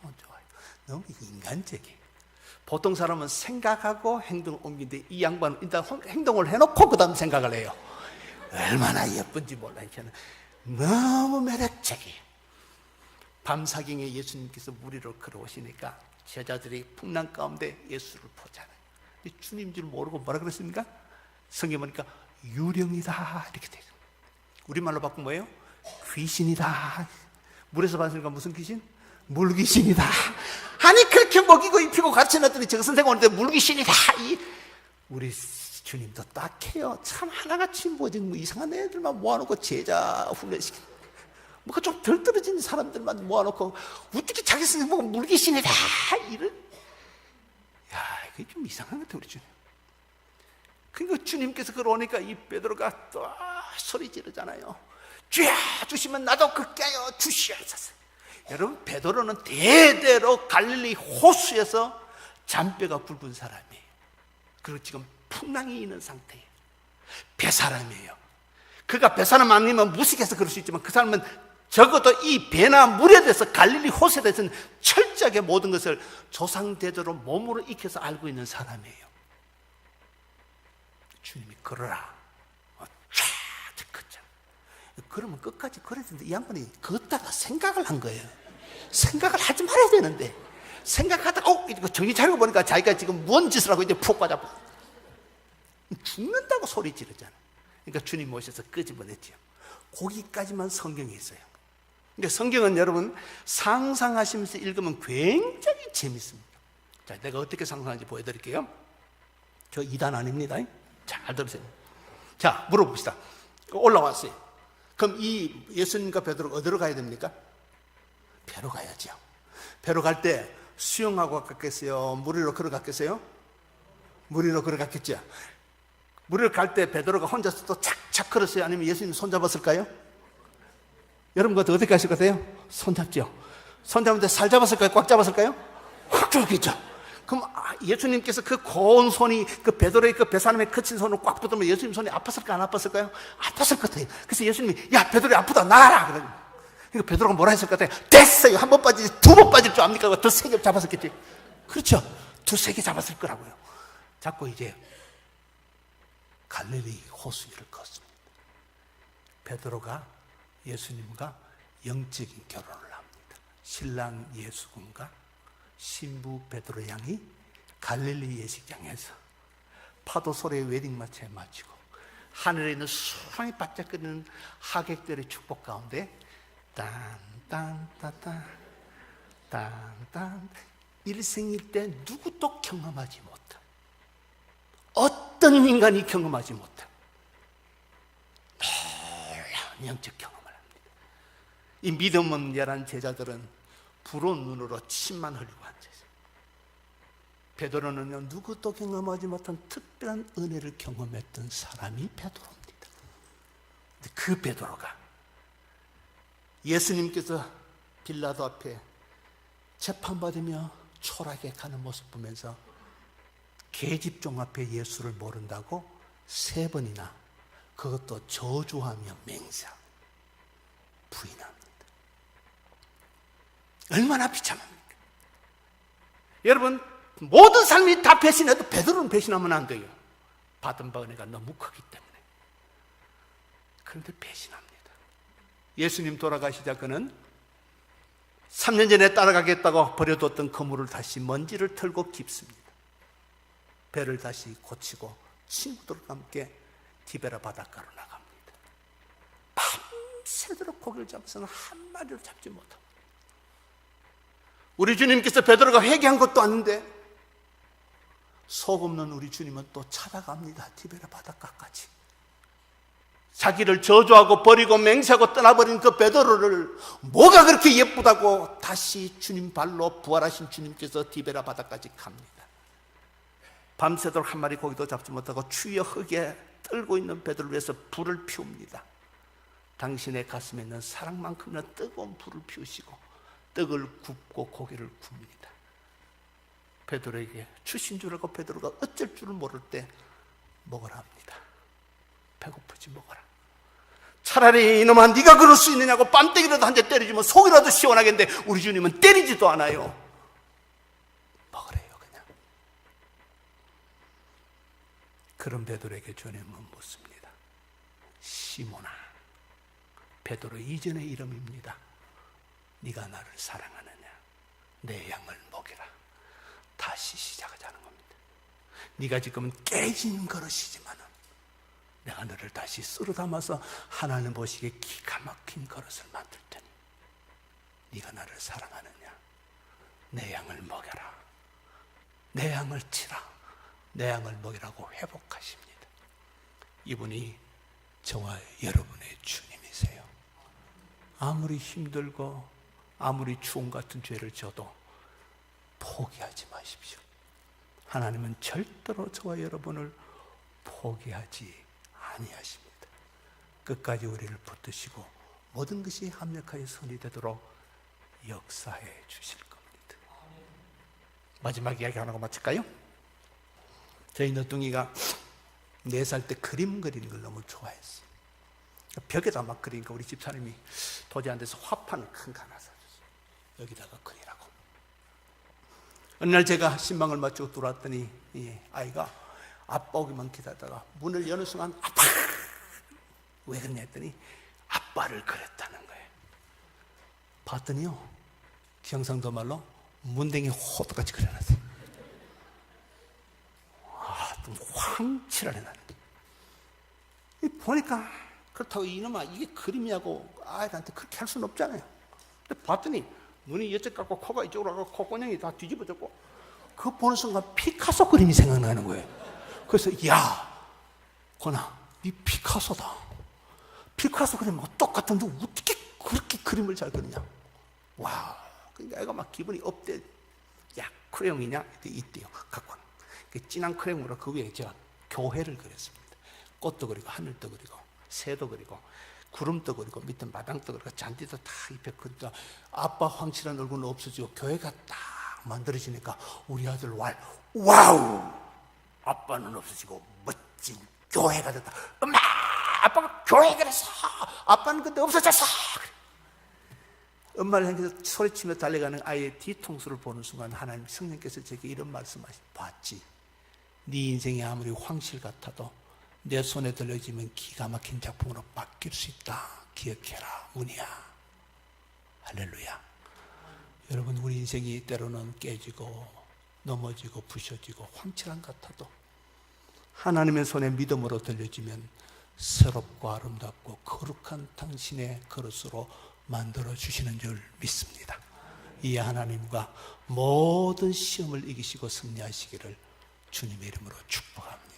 너무 좋아요. 너무 인간적이에요. 보통 사람은 생각하고 행동을 옮기는데 이 양반은 일단 행동을 해놓고 그 다음 생각을 해요. 얼마나 예쁜지 몰라요. 저는 너무 매력적이에요. 밤사경에 예수님께서 물 위로 걸어오시니까 제자들이 풍랑 가운데 예수를 보잖아요. 주님 줄 모르고 뭐라 그랬습니까? 성경 보니까 유령이다 이렇게 돼요. 우리말로 바꾸면 뭐예요? 귀신이다. 물에서 봤으니까 무슨 귀신? 물귀신이다. 아니 그렇게 먹이고 입히고 가르쳐놨더니 저 선생 오는데 물귀신이다. 우리 주님도 딱해요. 참 하나같이 뭐 이상한 애들만 모아놓고 제자 훈련시키는, 뭐가 좀 덜 떨어진 사람들만 모아놓고 어떻게 자기 스스로 보고 물귀신이다 이런, 야 이게 좀 이상한 것 같아 우리 주님. 그러니까 주님께서 걸어오니까 이 베드로가 또 소리 지르잖아요. 주야 주시면 나도 그 깨어 주시옵소서. 여러분 베드로는 대대로 갈릴리 호수에서 잔뼈가 굵은 사람이에요. 그리고 지금 풍랑이 있는 상태예요. 배사람이에요. 그가 배사람 아니면 무식해서 그럴 수 있지만 그 사람은 적어도 이 배나 물에 대해서 갈릴리 호수에 대해서는 철저하게 모든 것을 조상대대로 몸으로 익혀서 알고 있는 사람이에요. 주님이 걸어라. 쫙 걷잖아. 그러면 끝까지 걸어야 되는데 이 양반이 걷다가 생각을 한 거예요. 생각을 하지 말아야 되는데 생각하다가 이거 정신 차리고 보니까 자기가 지금 뭔 짓을 하고 이제 푹 빠져 죽는다고 소리 지르잖아. 그러니까 주님 모셔서 끄집어냈죠. 거기까지만 성경에 있어요. 근데 성경은 여러분 상상하시면서 읽으면 굉장히 재밌습니다. 자, 내가 어떻게 상상하는지 보여드릴게요. 저 2단 아닙니다. 잘 들으세요. 자, 물어봅시다. 올라왔어요. 그럼 이 예수님과 베드로가 어디로 가야 됩니까? 배로 가야죠. 배로 갈 때 수영하고 갔겠어요? 물 위로 걸어갔겠어요? 물 위로 걸어갔겠죠. 물 위로 갈 때 베드로가 혼자서 또 착착 걸었어요? 아니면 예수님 손잡았을까요? 여러분 그것도 어떻게 하실 것 같아요? 손잡죠. 손잡는데 살 잡았을까요? 꽉 잡았을까요? 확 잡았겠죠. 그럼 예수님께서 그 고운 손이 그 베드로의 그 배사람의 거친 손을 꽉 붙으면 예수님 손이 아팠을까 안 아팠을까요? 아팠을 것 같아요. 그래서 예수님이 야 베드로야 아프다 나가라 그래요. 그러니까 베드로가 뭐라 했을 것 같아요? 됐어요. 한 번 빠지지 두 번 빠질 줄 압니까? 더 세게 잡았었겠지. 그렇죠. 두세 개 잡았을 거라고요. 자꾸 이제 갈릴리 호수 위를 걷습니다. 베드로가 예수님과 영적인 결혼을 합니다. 신랑 예수군과 신부 베드로 양이 갈릴리 예식장에서 파도 소리의 웨딩 마차에 마치고 하늘에 있는 수많이 반짝거리는 하객들의 축복 가운데 딴딴따따 딴딴 일생일 때 누구도 경험하지 못한 어떤 인간이 경험하지 못한 놀라운 영적 경험을 합니다. 이 믿음 없는 열한 제자들은 부러운 눈으로 침만 흘리고 앉아있어요. 베드로는요 누구도 경험하지 못한 특별한 은혜를 경험했던 사람이 베드로입니다. 그 베드로가 예수님께서 빌라도 앞에 재판받으며 초라하게 가는 모습 보면서 계집종 앞에 예수를 모른다고 3번이나 그것도 저주하며 맹세하고 부인합니다. 얼마나 비참합니까? 여러분 모든 삶이 다 배신해도 베드로는 배신하면 안 돼요. 받은 바 은혜가 너무 크기 때문에. 그런데 배신합니다. 예수님 돌아가시자 그는 3년 전에 따라가겠다고 버려뒀던 그물을 다시 먼지를 털고 깁습니다. 배를 다시 고치고 친구들과 함께 디베라 바닷가로 나갑니다. 밤새도록 고기를 잡아서는 한 마리를 잡지 못합니다. 우리 주님께서 베드로가 회개한 것도 아닌데 속 없는 우리 주님은 또 찾아갑니다. 디베라 바닷가까지. 자기를 저주하고 버리고 맹세하고 떠나버린 그 베드로를 뭐가 그렇게 예쁘다고 다시 주님 발로 부활하신 주님께서 디베라 바다까지 갑니다. 밤새도록 한 마리 고기도 잡지 못하고 추위에 흙에 떨고 있는 베드로를 위해서 불을 피웁니다. 당신의 가슴에 있는 사랑만큼이나 뜨거운 불을 피우시고 떡을 굽고 고기를 굽니다. 베드로에게 주신 줄 알고 베드로가 어쩔 줄을 모를 때 먹으라 합니다. 배고프지 먹어라. 차라리 이놈아 네가 그럴 수 있느냐고 뺨때기라도 한 대 때리지만 속이라도 시원하겠는데 우리 주님은 때리지도 않아요. 먹으래요 그냥. 그런 베드로에게 주님은 묻습니다. 시몬아, 베드로 이전의 이름입니다. 네가 나를 사랑하느냐? 내 양을 먹이라. 다시 시작하자는 겁니다. 네가 지금은 깨진 그릇이지만은 내가 너를 다시 쓸어 담아서 하나님 보시기에 기가 막힌 그릇을 만들 테니 네가 나를 사랑하느냐? 내 양을 먹여라. 내 양을 치라. 내 양을 먹이라고 회복하십니다. 이분이 저와 여러분의 주님이세요. 아무리 힘들고 아무리 추움 같은 죄를 져도 포기하지 마십시오. 하나님은 절대로 저와 여러분을 포기하지 아니하십니다. 끝까지 우리를 붙드시고 모든 것이 합력하여 선이 되도록 역사해 주실 겁니다. 마지막 이야기 하나가 마칠까요? 저희 너뚱이가 4살 때 그림 그리는 걸 너무 좋아했어요. 벽에다 막 그리니까 우리 집사님이 도저히 안 돼서 화판을 큰 거 하나 사줬어요. 여기다가 그리라고. 어느 날 제가 신방을 마치고 들어왔더니 이 아이가 아빠 오기만 기다리다가 문을 여는 순간 아빠! 왜 그러냐 했더니 아빠를 그렸다는 거예요. 봤더니요, 경상도 말로 문댕이 호떡같이 그려놨어요. 좀 황칠하네 나는. 보니까 그렇다고 이놈아 이게 그림이하고 아이한테 그렇게 할 수는 없잖아요. 근데 봤더니 눈이 이쪽 갖고 코가 이쪽으로 가고 콧구멍이 다 뒤집어졌고 그거 보는 순간 피카소 그림이 생각나는 거예요. 그래서 야 권아 네 피카소다. 피카소 그림하고 똑같은데 어떻게 그렇게 그림을 잘 그리냐. 와, 그러니까 애가 막 기분이 업돼. 야 크레용이냐? 이때요 갖고 와라. 진한 크레용으로 그 위에 제가 교회를 그렸습니다. 꽃도 그리고 하늘도 그리고 새도 그리고 구름도 그리고 밑에 마당도 그리고 잔디도 다 입혀 그리고 아빠 황칠한 얼굴은 없어지고 교회가 딱 만들어지니까 우리 아들 와우 아빠는 없어지고 멋진 교회가 됐다. 엄마 아빠가 교회 그랬어. 아빠는 근데 없어졌어. 엄마를 향해서 소리치며 달려가는 아이의 뒤통수를 보는 순간 하나님 성령께서 제게 이런 말씀하시 봤지. 네 인생이 아무리 황실 같아도 내 손에 들려지면 기가 막힌 작품으로 바뀔 수 있다. 기억해라 문이야. 할렐루야. 여러분 우리 인생이 때로는 깨지고 넘어지고 부셔지고 황칠한 같아도 하나님의 손에 믿음으로 들려지면 새롭고 아름답고 거룩한 당신의 그릇으로 만들어주시는 줄 믿습니다. 이 하나님과 모든 시험을 이기시고 승리하시기를 주님의 이름으로 축복합니다.